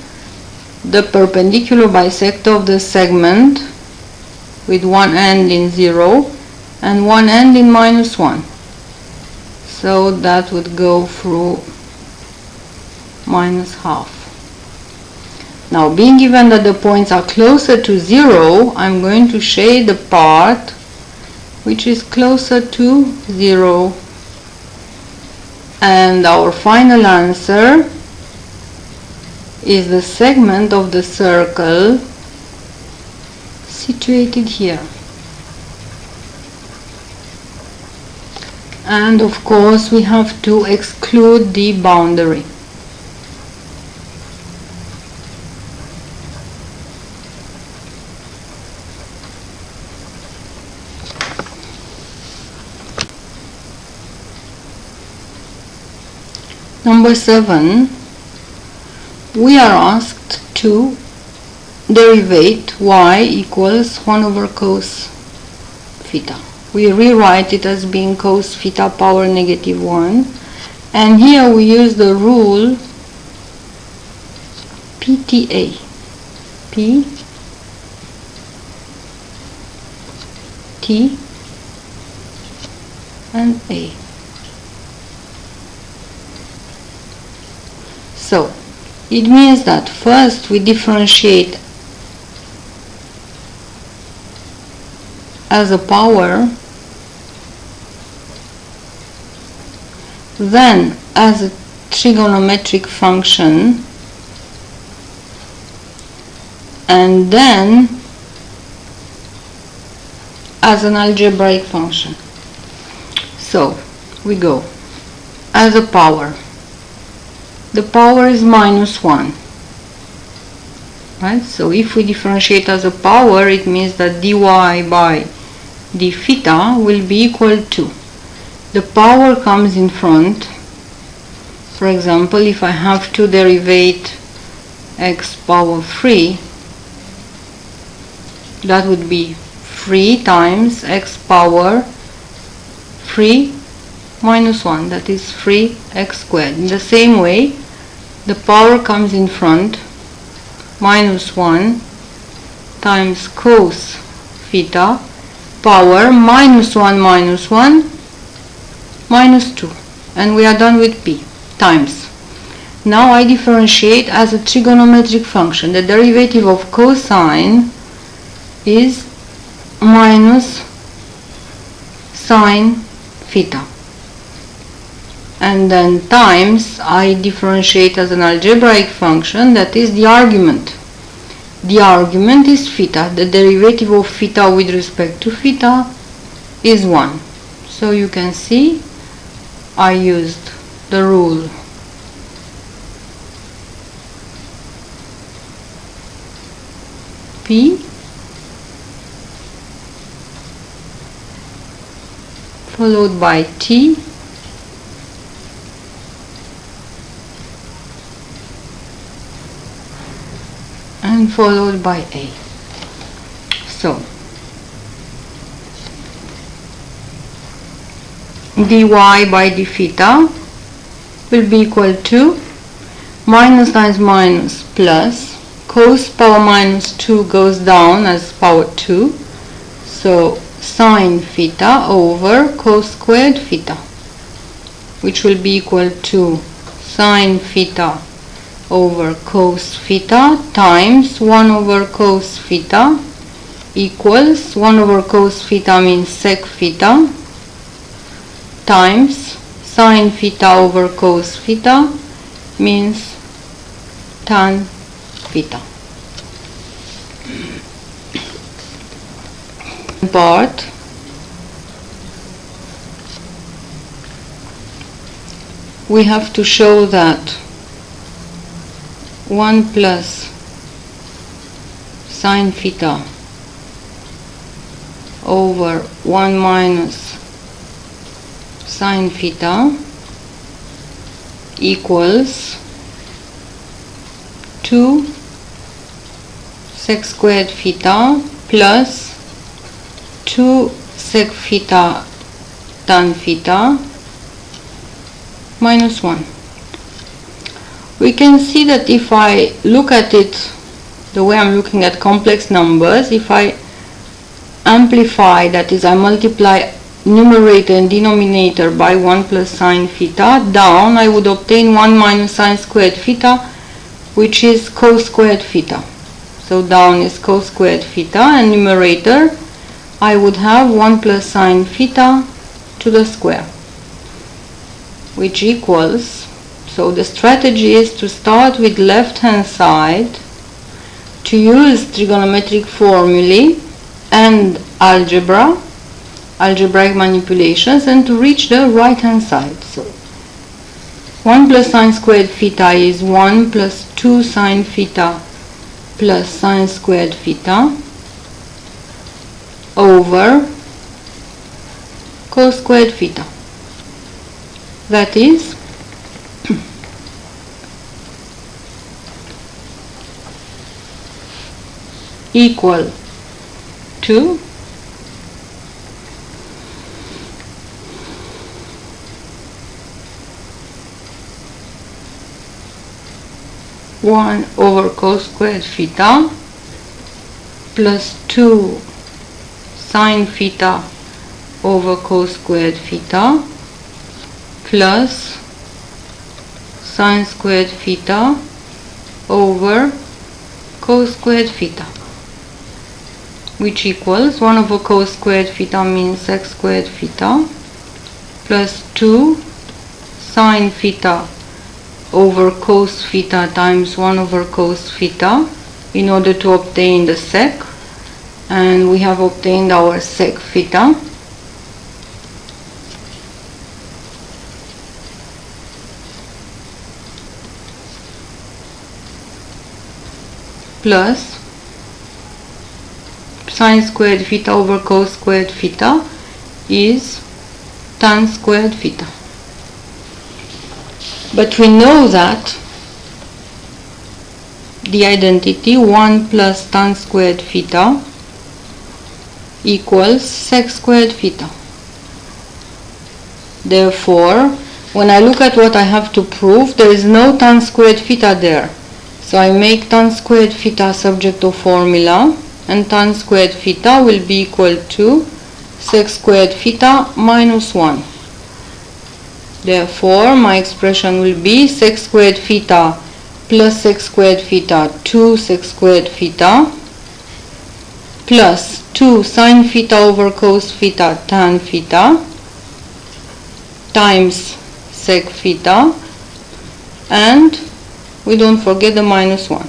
the perpendicular bisector of the segment with one end in 0 and one end in minus 1. So that would go through minus half. Now, being given that the points are closer to 0, I'm going to shade the part which is closer to 0. And our final answer is the segment of the circle situated here. And of course we have to exclude the boundary. Number 7, we are asked to derivate y equals 1 over cos theta. We rewrite it as being cos theta power negative 1, and here we use the rule PTA. P, T, and A. So, it means that first we differentiate as a power, then as a trigonometric function, and then as an algebraic function. So, we go as a power. The power is minus 1. Right? So if we differentiate as a power, it means that dy by d theta will be equal to, the power comes in front. For example, if I have to derivate x power 3, that would be 3 times x power 3 minus 1, that is 3x squared. In the same way, the power comes in front, minus 1 times cos theta power minus 1 minus 1 minus 2, and we are done with p times. Now I differentiate as a trigonometric function. The derivative of cosine is minus sine theta, and then times I differentiate as an algebraic function, that is the argument. The argument is theta. The derivative of theta with respect to theta is 1. So you can see I used the rule P followed by T and followed by A. So dy by d theta will be equal to minus times minus plus, cos power minus 2 goes down as power 2, so sine theta over cos squared theta, which will be equal to sine theta over cos theta times 1 over cos theta equals 1 over cos theta means sec theta times sine theta over cos theta means tan theta. part, we have to show that 1 plus sine theta over 1 minus sine theta equals 2 sec squared theta plus 2 sec theta tan theta minus 1. We can see that if I look at it the way I'm looking at complex numbers, if I amplify, that is I multiply numerator and denominator by 1 plus sine theta, down I would obtain 1 minus sine squared theta, which is cos squared theta. So down is cos squared theta, and numerator I would have 1 plus sine theta to the square, which equals, so the strategy is to start with left hand side, to use trigonometric formulae and algebraic manipulations, and to reach the right hand side. So 1 plus sine squared theta is 1 plus 2 sine theta plus sine squared theta over cos squared theta. That is equal to 1 over cos squared theta plus 2 sine theta over cos squared theta plus sine squared theta over cos squared theta, which equals 1 over cos squared theta means sec squared theta plus 2 sine theta over cos theta times 1 over cos theta in order to obtain the sec, and we have obtained our sec theta. Plus sine squared theta over cos squared theta is tan squared theta. But we know that the identity 1 plus tan squared theta equals sec squared theta. Therefore, when I look at what I have to prove, there is no tan squared theta there. So I make tan squared theta subject to formula, and tan squared theta will be equal to sec squared theta minus 1. Therefore, my expression will be sec squared theta plus sec squared theta 2 sec squared theta plus 2 sine theta over cos theta tan theta times sec theta, and we don't forget the minus 1.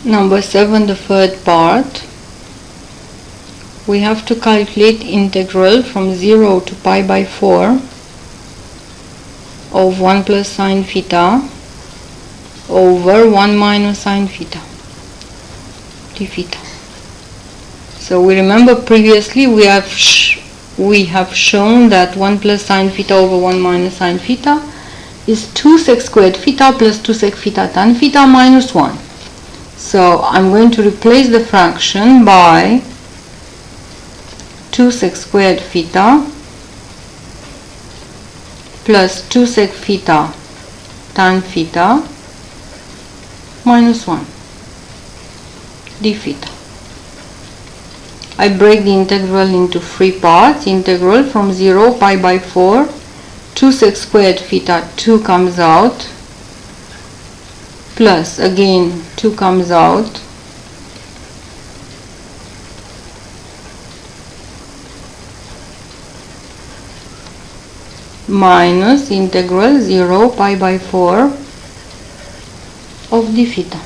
Number 7, the third part. We have to calculate integral from 0 to pi by 4 of 1 plus sine theta over 1 minus sine theta d theta. So we remember previously we have shown that 1 plus sine theta over 1 minus sine theta is 2 sec squared theta plus 2 sec theta tan theta minus 1. So I'm going to replace the fraction by 2 sec squared theta plus 2 sec theta tan theta minus 1 d theta. I break the integral into 3 parts. Integral from 0 pi by 4 2 sec squared theta, 2 comes out, plus again 2 comes out, minus integral 0 pi by 4 of d theta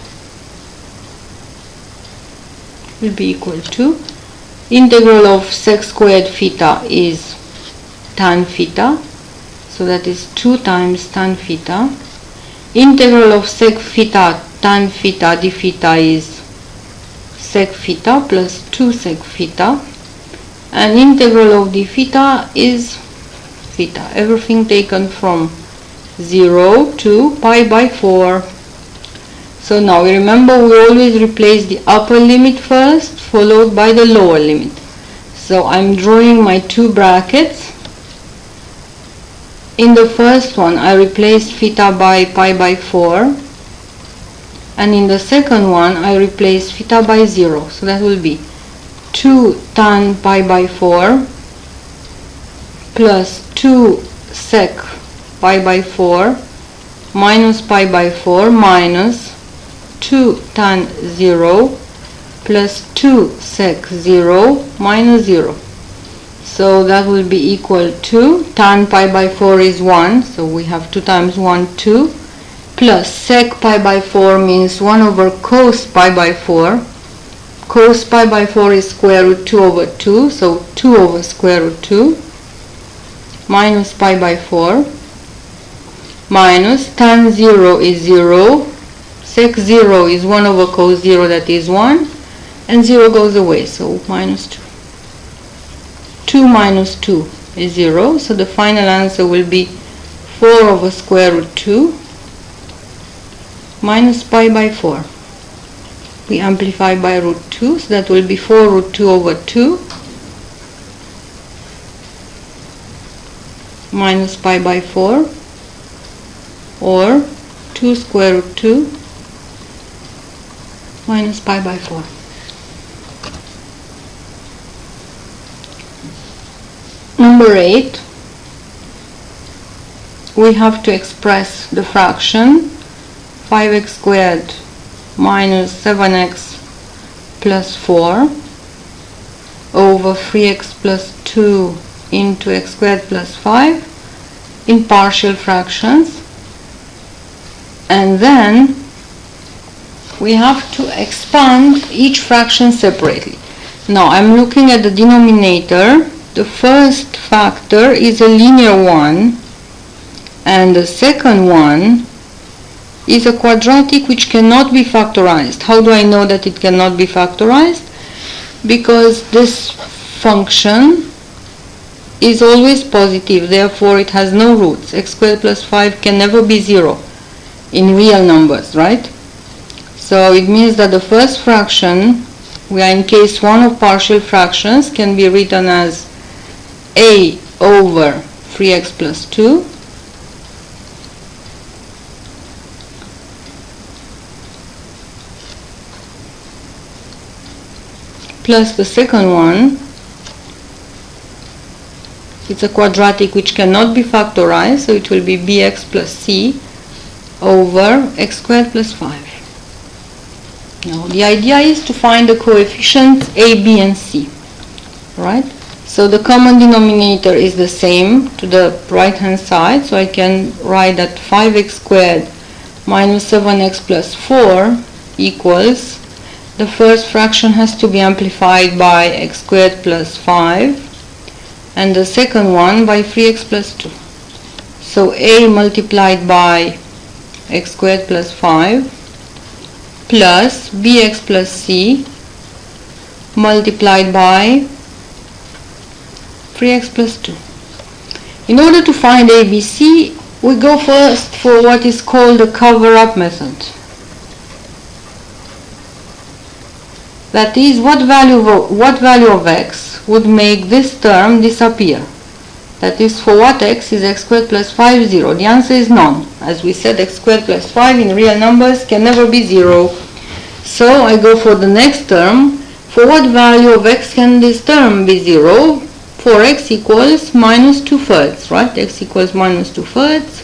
will be equal to integral of sec squared theta is tan theta, so that is 2 times tan theta. Integral of sec theta tan theta d theta is sec theta plus 2 sec theta, and integral of d theta is theta, everything taken from 0 to pi by 4. So now we remember we always replace the upper limit first, followed by the lower limit. So I'm drawing my two brackets. In the first one I replace theta by pi by 4, and in the second one I replace theta by 0. So that will be 2 tan pi by 4 plus 2 sec pi by 4 minus pi by 4 minus 2 tan 0 plus 2 sec 0 minus 0. So that will be equal to tan pi by 4 is 1, so we have 2 times 1, 2, plus sec pi by 4 means 1 over cos pi by 4. Cos pi by 4 is square root 2 over 2, so 2 over square root 2 minus pi by 4 minus tan 0 is 0, sec 0 is 1 over cos 0, that is 1, and 0 goes away, so minus 2. 2 minus 2 is 0, so the final answer will be 4 over square root 2 minus pi by 4. We amplify by root 2, so that will be 4 root 2 over 2 minus pi by 4, or 2 square root 2 minus pi by 4. Number 8, we have to express the fraction 5x squared minus 7x plus 4 over 3x plus 2 into x squared plus 5 in partial fractions, and then we have to expand each fraction separately. Now I'm looking at the denominator. The first factor is a linear one, and the second one is a quadratic which cannot be factorized. How do I know that it cannot be factorized? Because this function is always positive, therefore it has no roots. X squared plus 5 can never be 0 in real numbers, right? So it means that the first fraction, we are in case 1 of partial fractions, can be written as a over 3x plus 2 plus the second one, it's a quadratic which cannot be factorized, so it will be bx plus c over x squared plus 5. Now the idea is to find the coefficients a, b and c, right? So the common denominator is the same to the right hand side, so I can write that 5x squared minus 7x plus 4 equals, the first fraction has to be amplified by x squared plus 5 and the second one by 3x plus 2. So a multiplied by x squared plus 5 plus bx plus c multiplied by 3x plus 2. In order to find ABC, we go first for what is called the cover-up method. That is, what value of x would make this term disappear? That is, for what x is x squared plus 5 0? The answer is none. As we said, x squared plus 5 in real numbers can never be 0. So I go for the next term. For what value of x can this term be 0? for x equals minus 2/3, right? X equals minus 2/3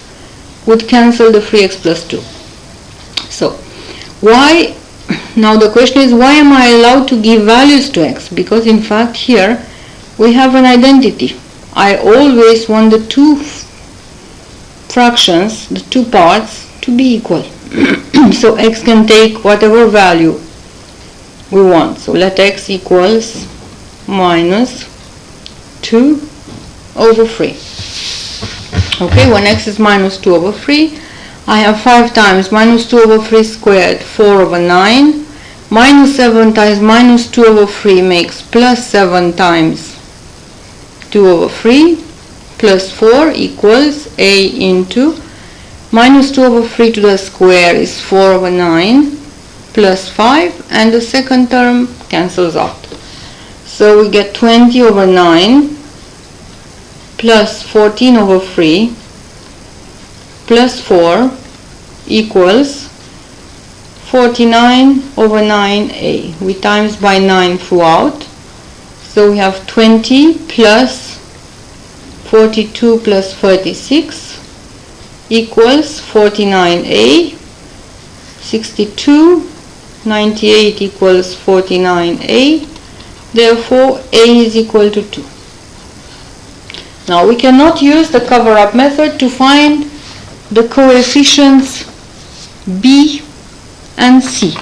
would cancel the 3x plus 2. So why, now the question is, why am I allowed to give values to x? Because in fact here we have an identity. I always want the two fractions, the two parts, to be equal. So x can take whatever value we want. So let x equals minus 2/3. Okay, when x is minus 2/3, I have 5 times minus 2/3 squared, 4/9. Minus 7 times minus 2/3 makes plus 7 times 2/3 plus 4 equals a into minus 2/3 to the square is 4/9 plus 5, and the second term cancels out. So we get 20/9 plus 14/3 plus 4 equals 49/9a. We times by 9 throughout. So we have 20 plus 42 plus 36 equals 49a. 62, 98 equals 49a. Therefore, a is equal to 2. Now we cannot use the cover-up method to find the coefficients b and c,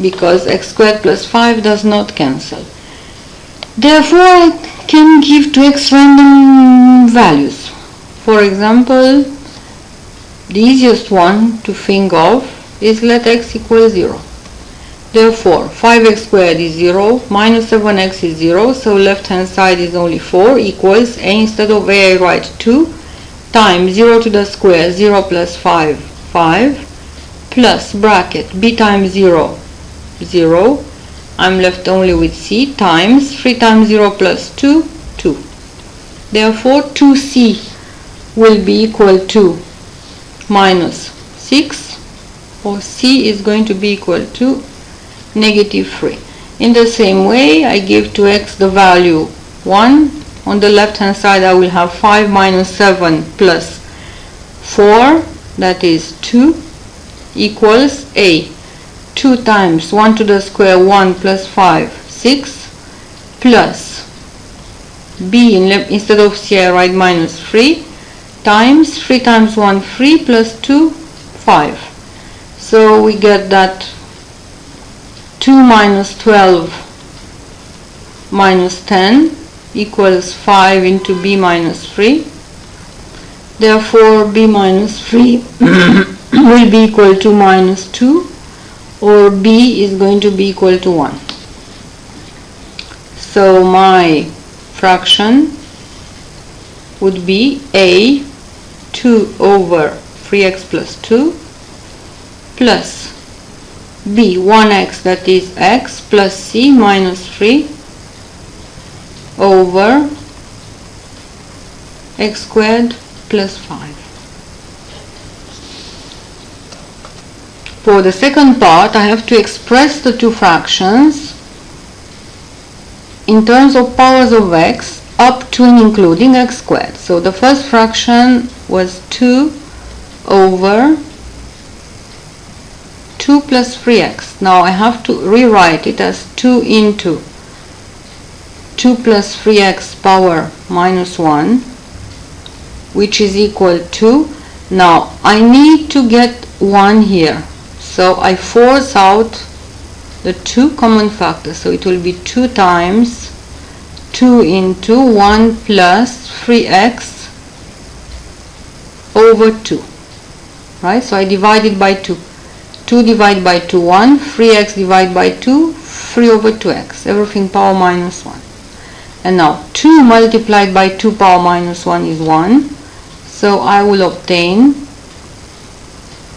because x squared plus 5 does not cancel. Therefore, I can give to x random values. For example, the easiest one to think of is let x equal 0. Therefore, 5x squared is 0, minus 7x is 0, so left hand side is only 4 equals a. Instead of a, I write 2 times 0 to the square, 0 plus 5, 5, plus bracket b times 0, 0. I'm left only with c, times 3 times 0 plus 2, 2. Therefore, 2c will be equal to minus 6, or c is going to be equal to negative 3. In the same way, I give to x the value 1. On the left hand side, I will have 5 minus 7 plus 4, that is 2, equals a. 2 times 1 to the square, 1 plus 5, 6, plus b, instead of c I write minus 3, times 3 times 1, 3, plus 2, 5. So we get that 2 minus 12 minus 10 equals 5 into b minus 3. Therefore, b minus 3 will be equal to minus 2, or b is going to be equal to 1. So my fraction would be a 2/3x plus 2 plus b 1x, that is x, plus c minus 3 over x squared plus 5. For the second part, I have to express the two fractions in terms of powers of x up to and including x squared. So the first fraction was 2 over 2 plus 3x. Now I have to rewrite it as 2 into 2 plus 3x power minus 1, which is equal to, now I need to get 1 here. So I force out the two common factors. So it will be 2 times 2 into 1 plus 3x over 2. Right? So I divide it by 2. 2 divided by 2, 1. 3x divided by 2, 3 over 2x. Everything power minus 1. And now 2 multiplied by 2 power minus 1 is 1. So I will obtain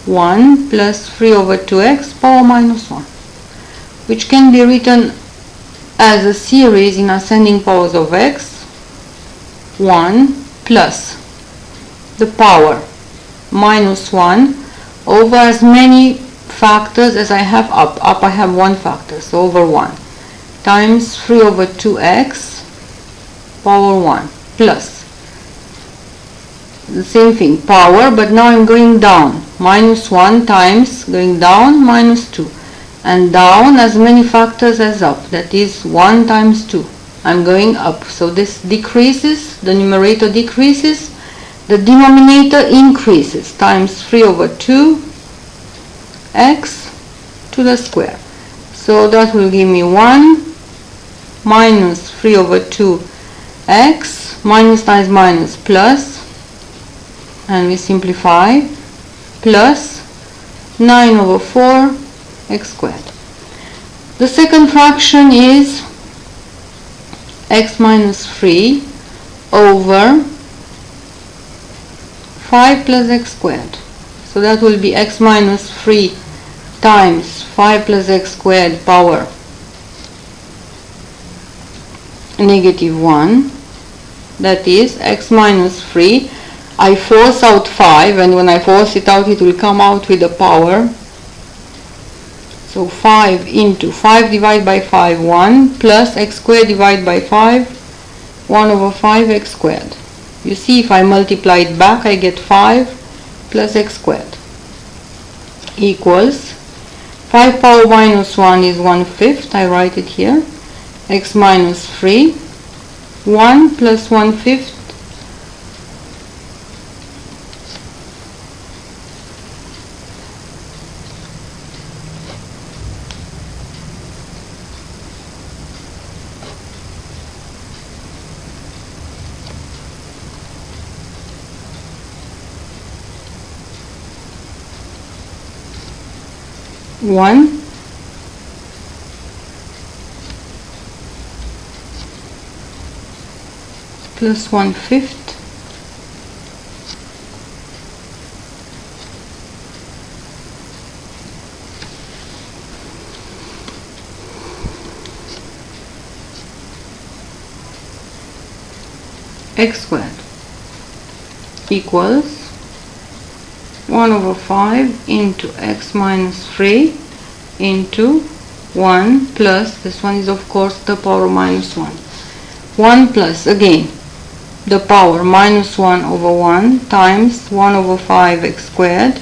1 plus 3 over 2x power minus 1, which can be written as a series in ascending powers of x, 1 plus the power minus 1 over as many factors as I have up. Up I have one factor, so over 1, times 3 over 2x power 1 plus the same thing, power, but now I'm going down, minus 1 times going down, minus 2, and down as many factors as up, that is 1 times 2. I'm going up, so this decreases, the numerator decreases, the denominator increases, times 3 over 2 x to the square. So that will give me 1 minus 3 over 2 x, minus times minus plus, and we simplify, plus 9 over 4 x squared. The second fraction is x minus 3 over 5 plus x squared. So that will be x minus 3 times 5 plus x squared power negative 1. That is x minus 3. I force out 5, and when I force it out it will come out with a power. So 5 into 5 divided by 5, 1, plus x squared divided by 5, 1 over 5 x squared. You see, if I multiply it back, I get 5 plus x squared equals 5 power minus 1 is 1/5. I write it here. X minus 3, 1 plus 1/5. One plus 1/5 x squared equals 1 over 5 into x minus 3 into 1 plus, this one is of course the power minus 1. 1 plus, again, the power minus 1 over 1 times 1 over 5 x squared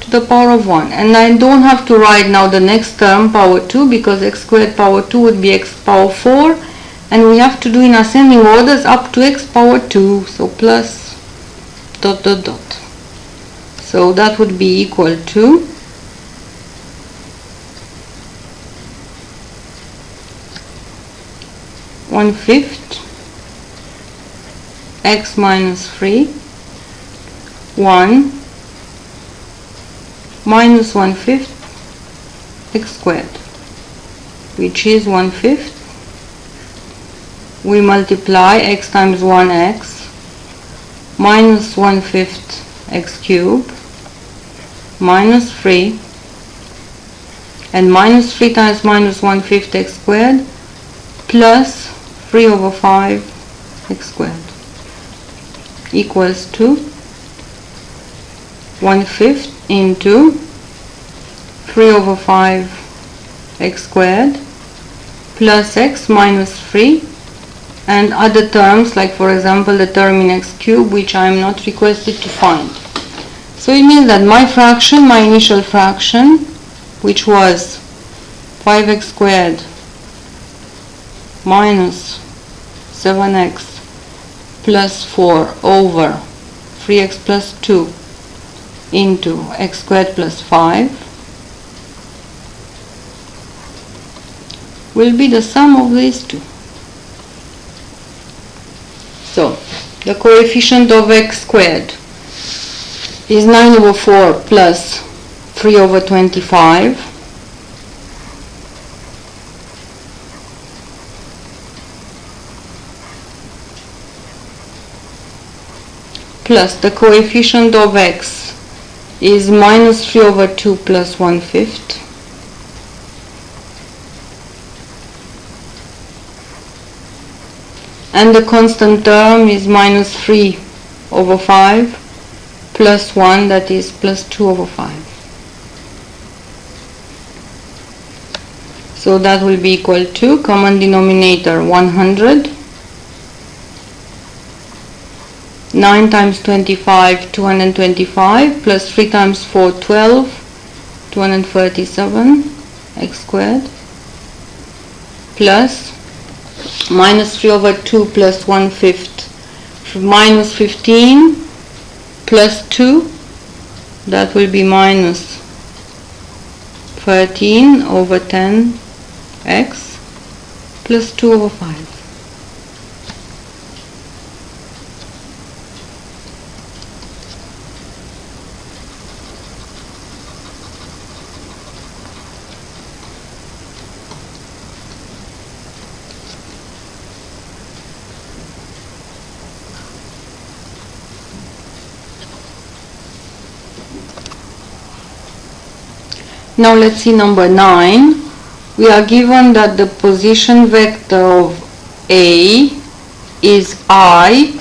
to the power of 1. And I don't have to write now the next term, power 2, because x squared power 2 would be x power 4. And we have to do in ascending orders up to x power 2. So plus dot dot dot. So that would be equal to 1/5 x minus 3, 1 minus 1/5 x squared, which is 1/5. We multiply x times 1x minus 1/5 x cubed minus 3, and minus 3 times minus 1/5 x squared plus 3 over 5 x squared equals to 1/5 into 3 over 5 x squared plus x minus 3 and other terms, like for example the term in x cubed, which I am not requested to find. So it means that my fraction, my initial fraction, which was 5x squared minus 7x plus 4 over 3x plus 2 into x squared plus 5 will be the sum of these two. So the coefficient of x squared is 9 over 4 plus 3 over 25 plus the coefficient of x is minus 3 over 2 plus 1/5 and the constant term is minus 3 over 5 plus 1, that is plus 2 over 5. So that will be equal to common denominator 100 9 times 25, 225, plus 3 times 4, 12, 237 x squared, plus minus 3 over 2 plus 1/5, minus 15 plus 2, that will be minus 13 over 10 x plus 2 over 5. Now let's see number 9. We are given that the position vector of A is I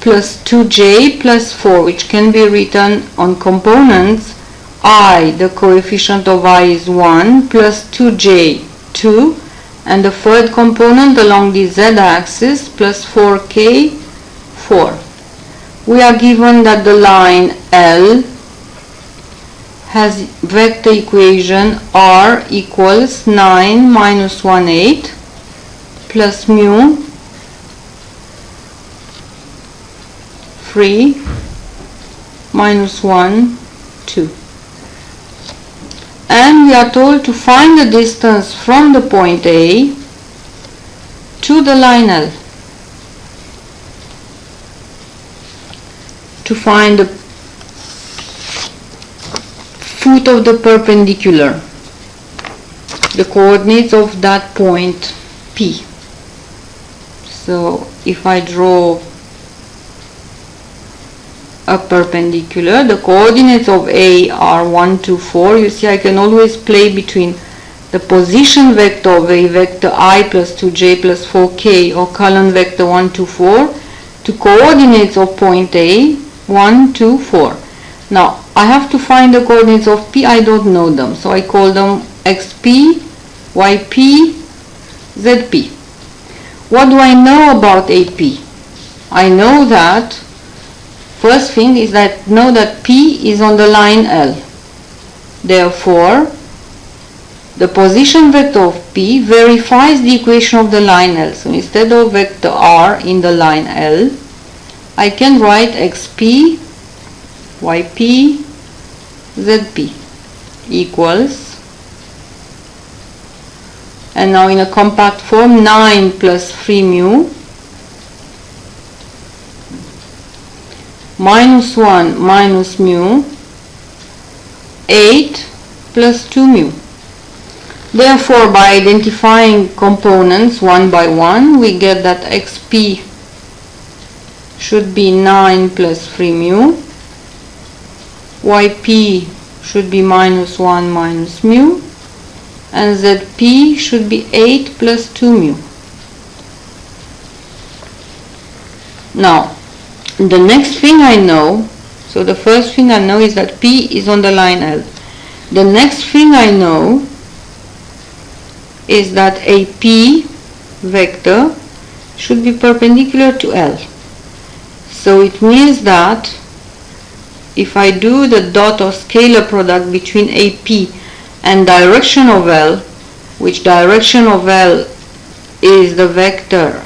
plus 2j plus 4, which can be written on components. I, the coefficient of I is 1, plus 2j, 2, and the third component along the z-axis plus 4k, 4. We are given that the line L has vector equation R equals 9 minus 1, 8 plus mu 3 minus 1, 2. And we are told to find the distance from the point A to the line L. To find the foot of the perpendicular, the coordinates of that point P. So if I draw a perpendicular, the coordinates of A are 1, 2, 4. You see, I can always play between the position vector of A, vector I plus 2j plus 4k, or column vector 1, 2, 4, to coordinates of point A, 1, 2, 4. Now I have to find the coordinates of P. I don't know them, so I call them xp, yp, zp. What do I know about AP? I know that first thing is that I know that P is on the line L. Therefore, the position vector of P verifies the equation of the line L. So instead of vector R in the line L, I can write xp, yp, zp equals, and now in a compact form, 9 plus 3 mu minus 1 minus mu 8 plus 2 mu. Therefore, by identifying components one by one, we get that xp should be 9 plus 3 mu, yp should be minus 1 minus mu, and zp should be 8 plus 2 mu. Now, the next thing I know, so the first thing I know is that P is on the line L. The next thing I know is that AP vector should be perpendicular to L. So it means that if I do the dot or scalar product between AP and direction of L, which direction of L is the vector,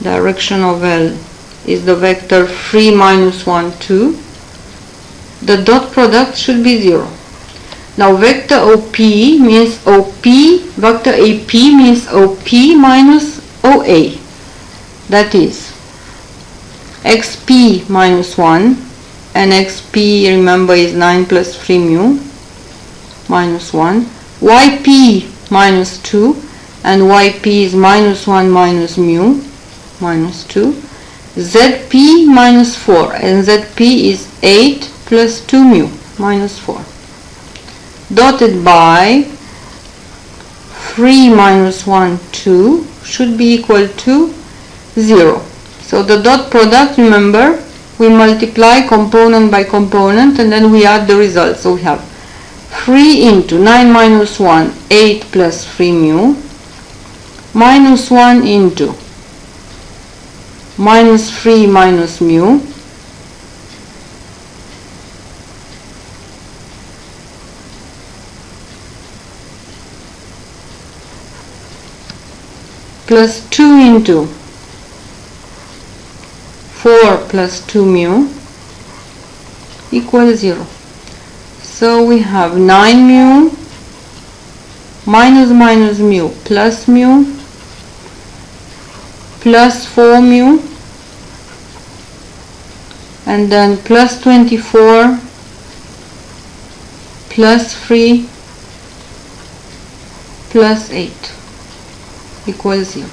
direction of L is the vector 3 minus 1, 2, the dot product should be 0. Now vector OP means OP, vector AP means OP minus OA. That is XP minus 1, and XP, remember, is 9 plus 3 mu minus 1, YP minus 2, and YP is minus 1 minus mu minus 2, ZP minus 4, and ZP is 8 plus 2 mu minus 4, dotted by 3 minus 1, 2 should be equal to 0. So the dot product, remember, we multiply component by component and then we add the result. So we have 3 into 9 minus 1, 8 plus 3 mu, minus 1 into minus 3 minus mu plus 2 into 4 plus 2 mu equals 0. So we have 9 mu minus minus mu plus mu plus 4 mu and then plus 24 plus 3 plus 8 equals 0.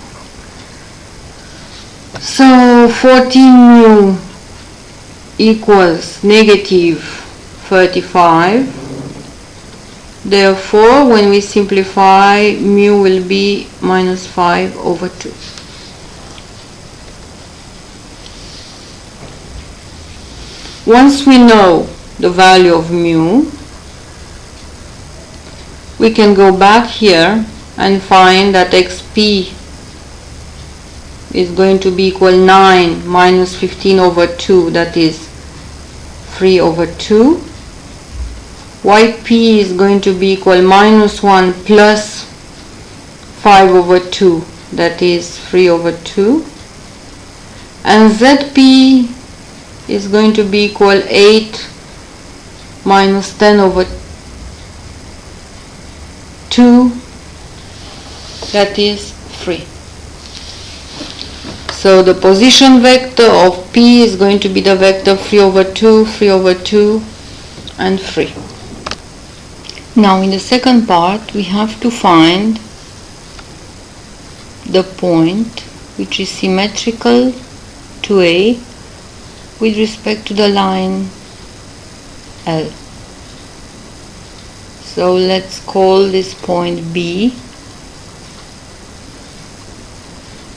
So 14 mu equals negative 35. Therefore, when we simplify, mu will be minus 5 over 2. Once we know the value of mu, we can go back here and find that xp is going to be equal 9 minus 15 over 2, that is 3 over 2. Yp is going to be equal minus 1 plus 5 over 2, that is 3 over 2. And Zp is going to be equal 8 minus 10 over 2, that is 3. So the position vector of P is going to be the vector 3 over 2, 3 over 2 and 3. Now in the second part we have to find the point which is symmetrical to A with respect to the line L. So let's call this point B.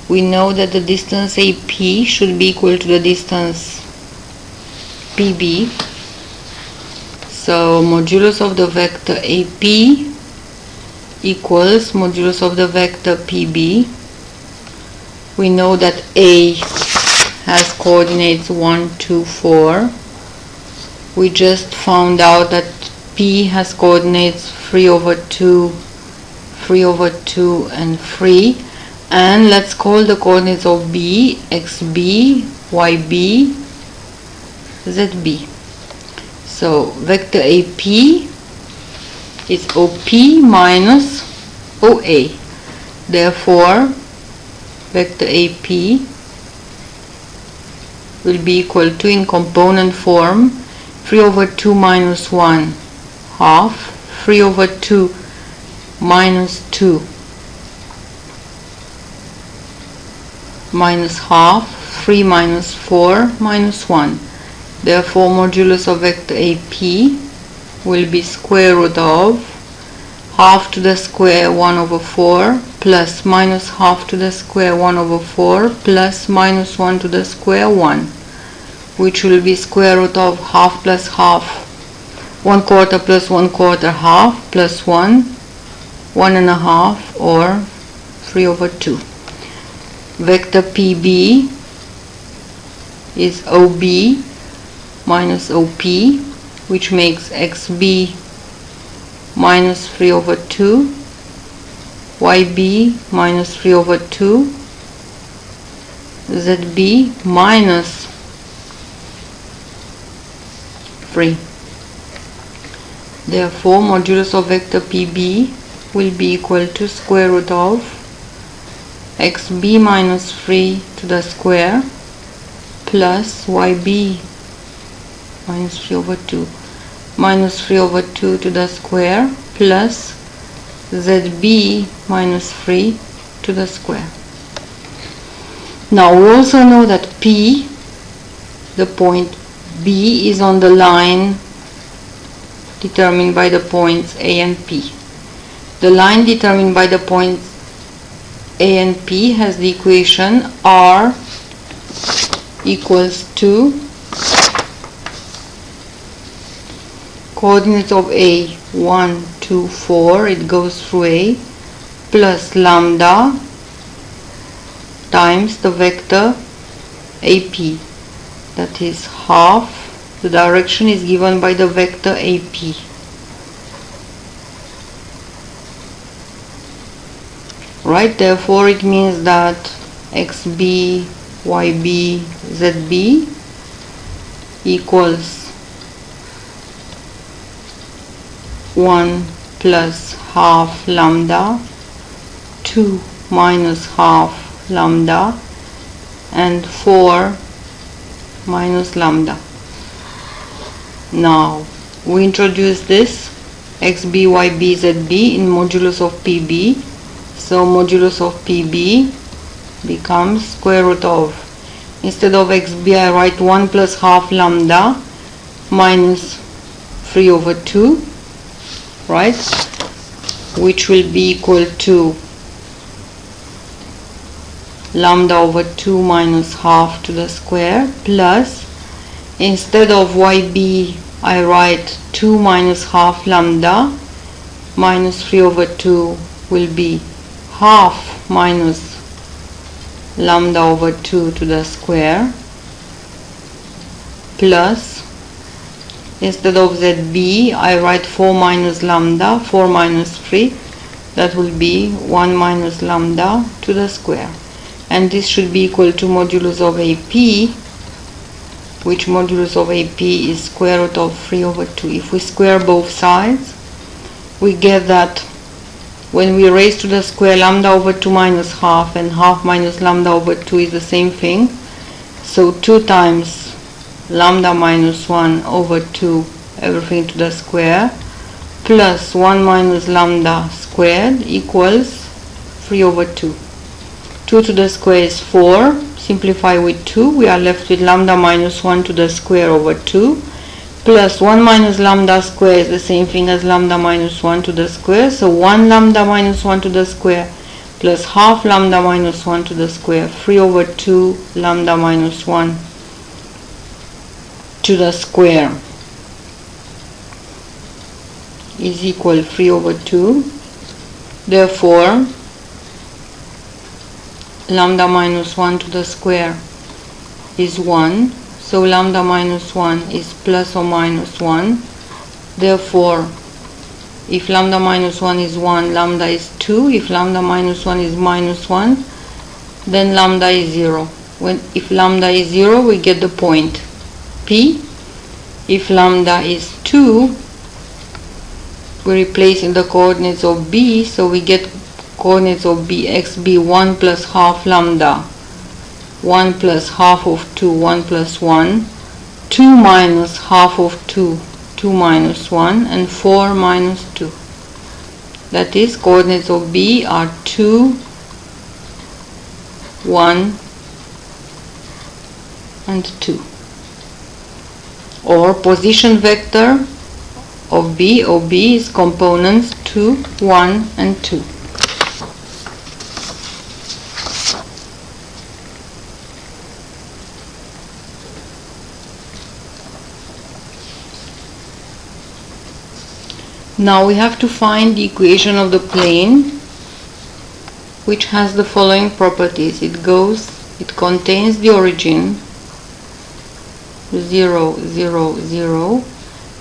We know that the distance AP should be equal to the distance PB. So modulus of the vector AP equals modulus of the vector PB. We know that A has coordinates 1, 2, 4. We just found out that P has coordinates 3 over 2, 3 over 2 and 3. And let's call the coordinates of B, XB, YB, ZB. So vector AP is OP minus OA. Therefore, vector AP will be equal to, in component form, 3 over 2 minus 1 half, 3 over 2 minus 2 minus half, 3 minus 4 minus 1. Therefore, modulus of vector AP will be square root of half to the square 1 over 4 plus minus half to the square 1 over 4 plus minus 1 to the square 1, which will be square root of half plus half, 1 quarter plus 1 quarter, half plus 1, 1 and a half, or 3 over 2. Vector PB is OB minus OP, which makes XB minus 3 over 2, YB minus 3 over 2, ZB minus 3. Therefore, modulus of vector PB will be equal to square root of XB minus 3 to the square plus YB minus 3 over 2 minus 3 over 2 to the square plus ZB minus 3 to the square. Now we also know that P, the point B, is on the line determined by the points A and P. The line determined by the points A and P has the equation R equals to coordinates of A 1, 2, 4, it goes through A, plus lambda times the vector AP, that is half. The direction is given by the vector AP. Right, therefore it means that XB, YB, ZB equals 1 plus half lambda, 2 minus half lambda, and 4 minus lambda. Now we introduce this XB, YB, ZB in modulus of PB. So modulus of PB becomes square root of, instead of XB I write 1 plus half lambda minus 3 over 2, right, which will be equal to lambda over 2 minus half to the square, plus, instead of YB I write 2 minus half lambda minus 3 over 2 will be half minus lambda over 2 to the square, plus, instead of ZB I write 4 minus lambda, 4 minus 3, that will be 1 minus lambda to the square. And this should be equal to modulus of AP, which modulus of AP is square root of 3 over 2. If we square both sides, we get that when we raise to the square lambda over 2 minus half, and half minus lambda over 2 is the same thing. So 2 times lambda minus 1 over 2, everything to the square, plus 1 minus lambda squared equals 3 over 2. 2 to the square is 4. Simplify with 2. We are left with lambda minus 1 to the square over 2. Plus 1 minus lambda square is the same thing as lambda minus 1 to the square. So 1 lambda minus 1 to the square plus half lambda minus 1 to the square. 3 over 2 lambda minus 1 to the square is equal 3 over 2. Therefore, lambda minus 1 to the square is 1. So lambda minus 1 is plus or minus 1. Therefore, if lambda minus 1 is 1, lambda is 2. If lambda minus 1 is minus 1, then lambda is 0. If lambda is 0, we get the point P. If lambda is 2, we replace in the coordinates of B, so we get coordinates of B, XB 1 plus half lambda, 1 plus half of 2, 1 plus 1, 2 minus half of 2, 2 minus 1, and 4 minus 2. That is, coordinates of B are 2, 1, and 2. Or position vector of B, OB, is components 2, 1, and 2. Now we have to find the equation of the plane, which has the following properties. It contains the origin 0, 0, 0,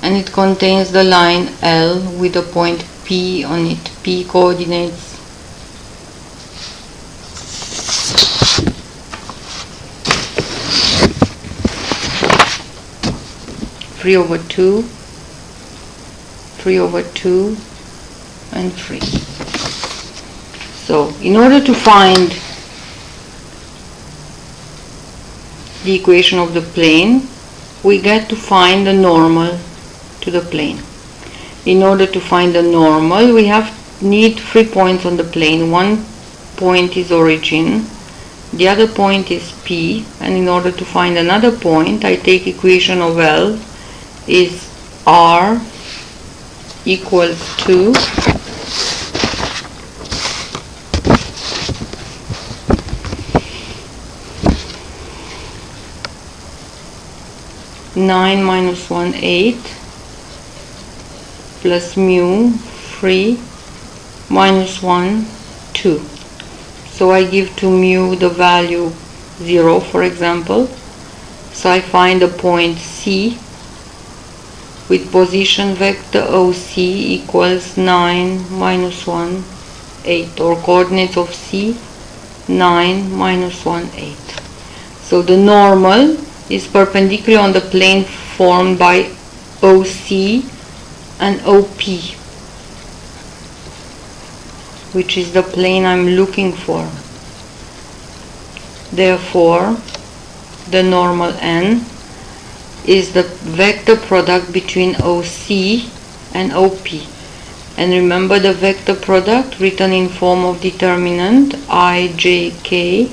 and it contains the line L with a point P on it. P coordinates 3 over 2, 3 over 2, and 3. So, in order to find the equation of the plane, we get to find the normal to the plane. In order to find the normal, we need 3 points on the plane. One point is origin, the other point is P, and in order to find another point, I take equation of L is R equals to (9 minus 1, 8) plus mu 3 minus 1, 2. So I give to mu the value 0, for example. So I find a point C with position vector OC equals 9, minus 1, 8, or coordinates of C 9, minus 1, 8. So the normal is perpendicular on the plane formed by OC and OP, which is the plane I'm looking for. Therefore, the normal n is the vector product between OC and OP. And remember the vector product written in form of determinant I, j, k.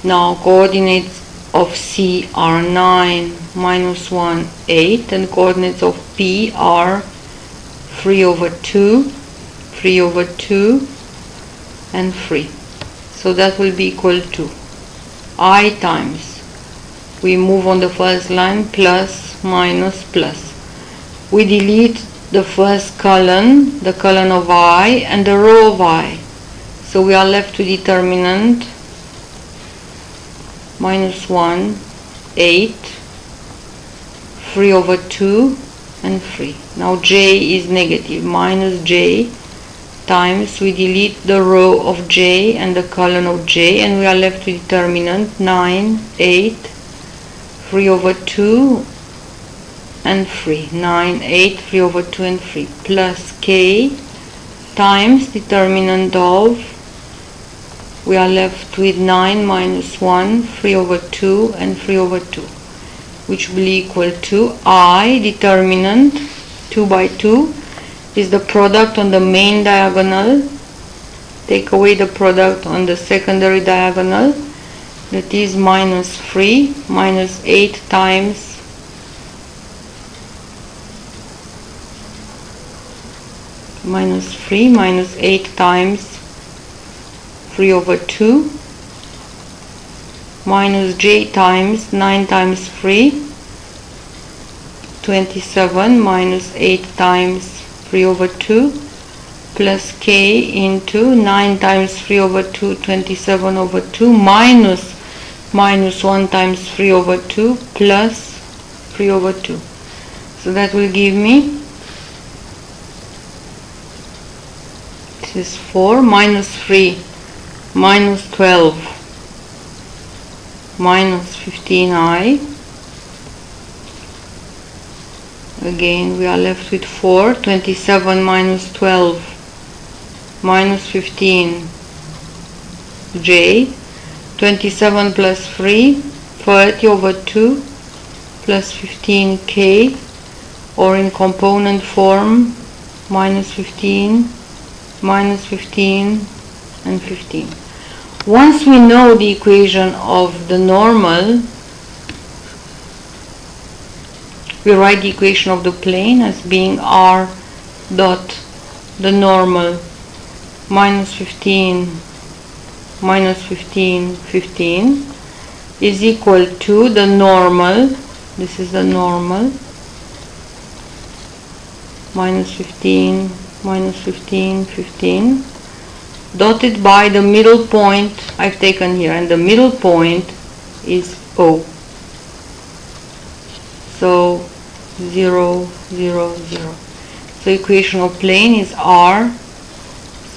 Now coordinates of C are 9, minus 1, 8, and coordinates of P are 3 over 2, 3 over 2, and 3. So that will be equal to I times, we move on the first line, plus, minus, plus. We delete the first column, the column of I, and the row of I. So we are left with determinant minus 1, 8, 3 over 2, and 3. Now j is negative, minus j times, we delete the row of j and the column of j, and we are left with determinant 9, 8, 3 over 2, and 3. 9, 8, 3 over 2, and 3, plus k times determinant of, we are left with 9 minus 1, 3 over 2, and 3 over 2, which will equal to I, determinant 2 by 2, is the product on the main diagonal, take away the product on the secondary diagonal, that is minus 3, minus 8 times minus 3, minus 8 times 3 over 2, minus j times 9 times 3, 27, minus 8 times 3 over 2, plus k into 9 times 3 over 2, 27 over 2, minus 1 times 3 over 2, plus 3 over 2. So that will give me, this is 4, minus 3, minus 12, minus 15i. Again we are left with 4, 27 minus 12, minus 15 j, 27 plus 3, 30 over 2, plus 15 k, or in component form, minus 15, minus 15, and 15. Once we know the equation of the normal, we write the equation of the plane as being r dot the normal minus 15, minus 15, 15 is equal to the normal, this is the normal, minus 15, minus 15, 15, dotted by the middle point I've taken here, and the middle point is O. So 0, 0, 0. So equation of plane is R,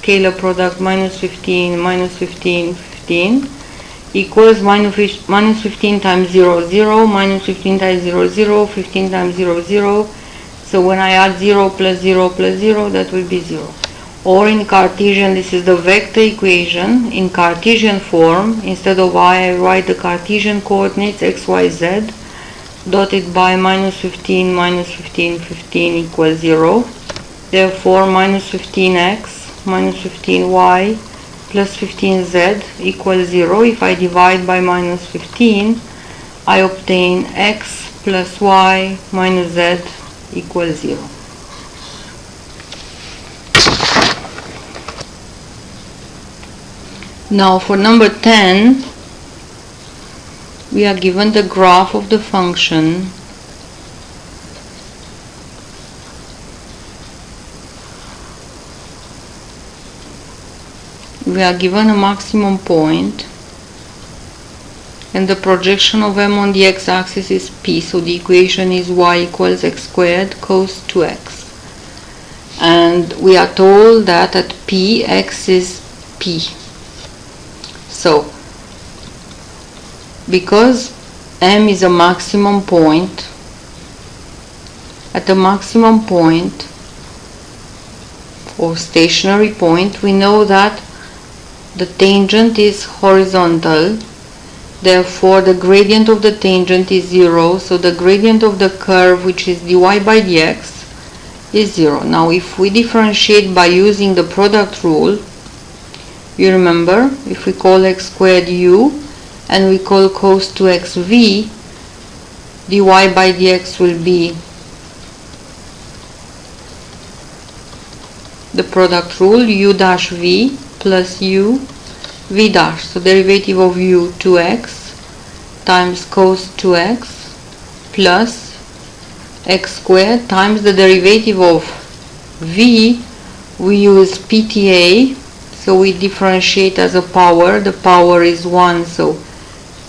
scalar product minus 15, minus 15, 15 equals minus 15 times 0, 0, minus 15 times 0, 0, 15 times 0, 0. So when I add 0 plus 0 plus 0, that will be 0. Or in Cartesian, this is the vector equation in Cartesian form. Instead of I write the Cartesian coordinates x, y, z, dotted by minus 15, minus 15, 15 equals 0. Therefore, minus 15x, minus 15y, plus 15z equals 0. If I divide by minus 15, I obtain x plus y minus z equals 0. Now for number 10, we are given the graph of the function we are given a maximum point and the projection of m on the x-axis is p, so the equation is y equals x squared cos 2x. And we are told that at p, x is p. So, because m is a maximum point, at a maximum point or stationary point, we know that the tangent is horizontal, therefore the gradient of the tangent is 0, so the gradient of the curve, which is dy by dx, is 0. Now if we differentiate by using the product rule, you remember, if we call x squared u and we call cos 2x v, dy by dx will be the product rule u dash v plus u v dash, so derivative of u 2x times cos 2x plus x squared times the derivative of v, we use PTA, so we differentiate as a power, the power is 1, so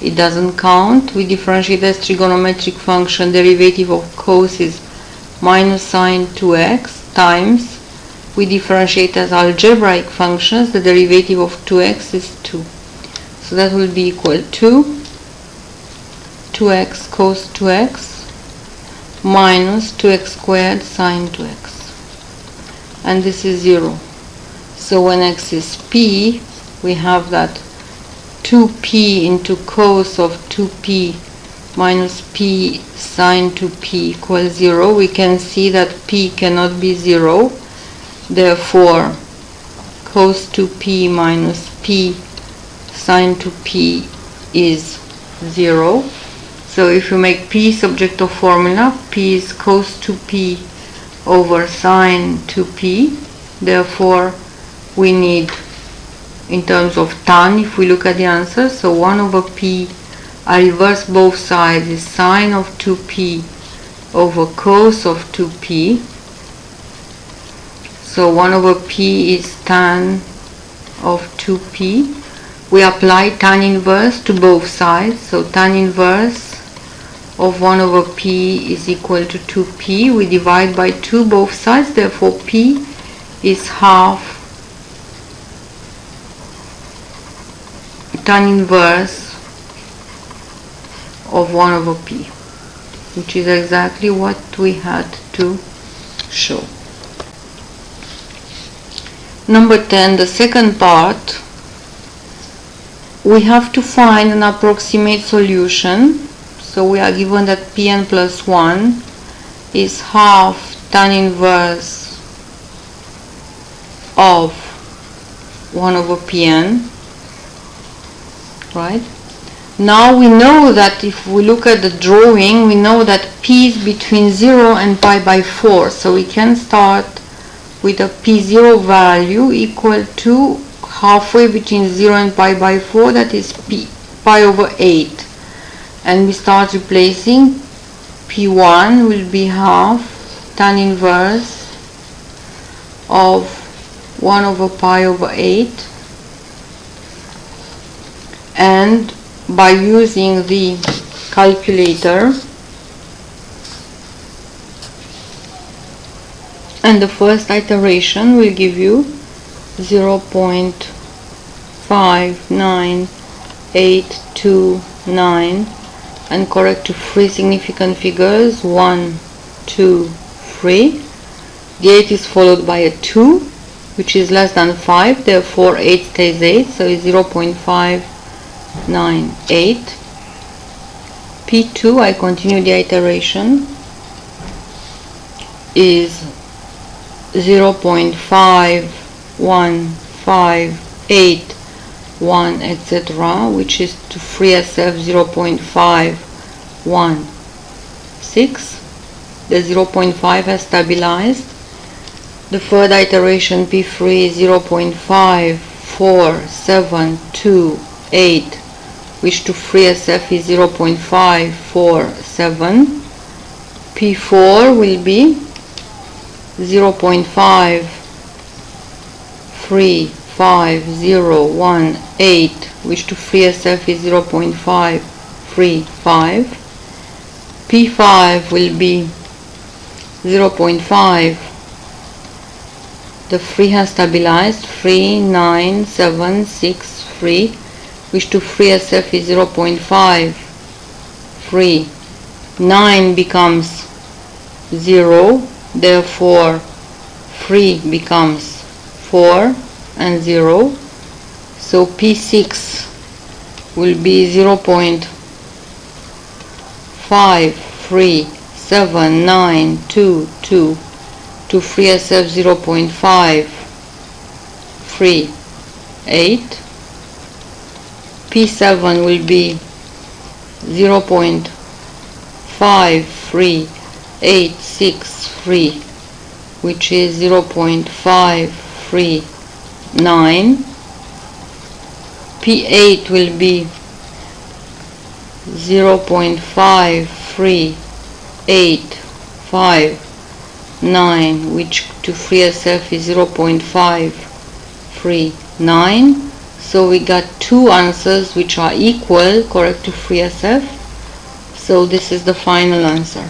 it doesn't count. We differentiate as trigonometric function, derivative of cos is minus sine 2x times, we differentiate as algebraic functions, the derivative of 2x is 2. So that will be equal to 2x cos 2x minus 2x squared sine 2x. And this is 0. So when x is p, we have that 2p into cos of 2p minus p sine 2p equals 0. We can see that p cannot be 0. Therefore, cos 2p minus p sine 2p is 0. So if you make p subject of formula, p is cos 2p over sine 2p. Therefore, we need, in terms of tan, if we look at the answer, so 1 over p, I reverse both sides, is sine of 2p over cos of 2p. So 1 over p is tan of 2p. We apply tan inverse to both sides. So tan inverse of 1 over p is equal to 2p. We divide by 2 both sides. Therefore p is half tan inverse of 1 over p, which is exactly what we had to show. Number 10, the second part, we have to find an approximate solution. So we are given that Pn plus 1 is half tan inverse of 1 over Pn, right? Now we know that if we look at the drawing, we know that P is between 0 and pi by 4. So we can start with a P0 value equal to halfway between 0 and pi by 4, that is pi over 8. And we start replacing. P1 will be half tan inverse of 1 over pi over 8. And by using the calculator, and the first iteration will give you 0.59829, and correct to 3 significant figures, 1, 2, 3. The 8 is followed by a 2, which is less than 5, therefore 8 stays 8, so it's 0.598. P2, I continue the iteration, is 0.51581, etc., which is to free SF 0.516. The 0.5 has stabilized. The third iteration P3 is 0.54728, which to free SF is 0.547. P4 will be 0.535 5, 0, 1, 8, which to free SF is 0.5, 3, 5. P5 will be 0.5. The 3 has stabilized, 3, 9, 7, 6, 3, which to free SF is 0.5, 3. 9 becomes 0, therefore 3 becomes 4 and 0. So P6 will be 0.5, 3, 7, 9, 2, 2. To free SF 0.5, 3, 8. P7 will be 0.5, 3, 8, 6, 3, which is 0.5, 3, 9. P8 will be 0.5, 3, 8, 5, 9, which to free SF is 0.5, 3, 9. So we got two answers which are equal, correct to free SF. So this is the final answer.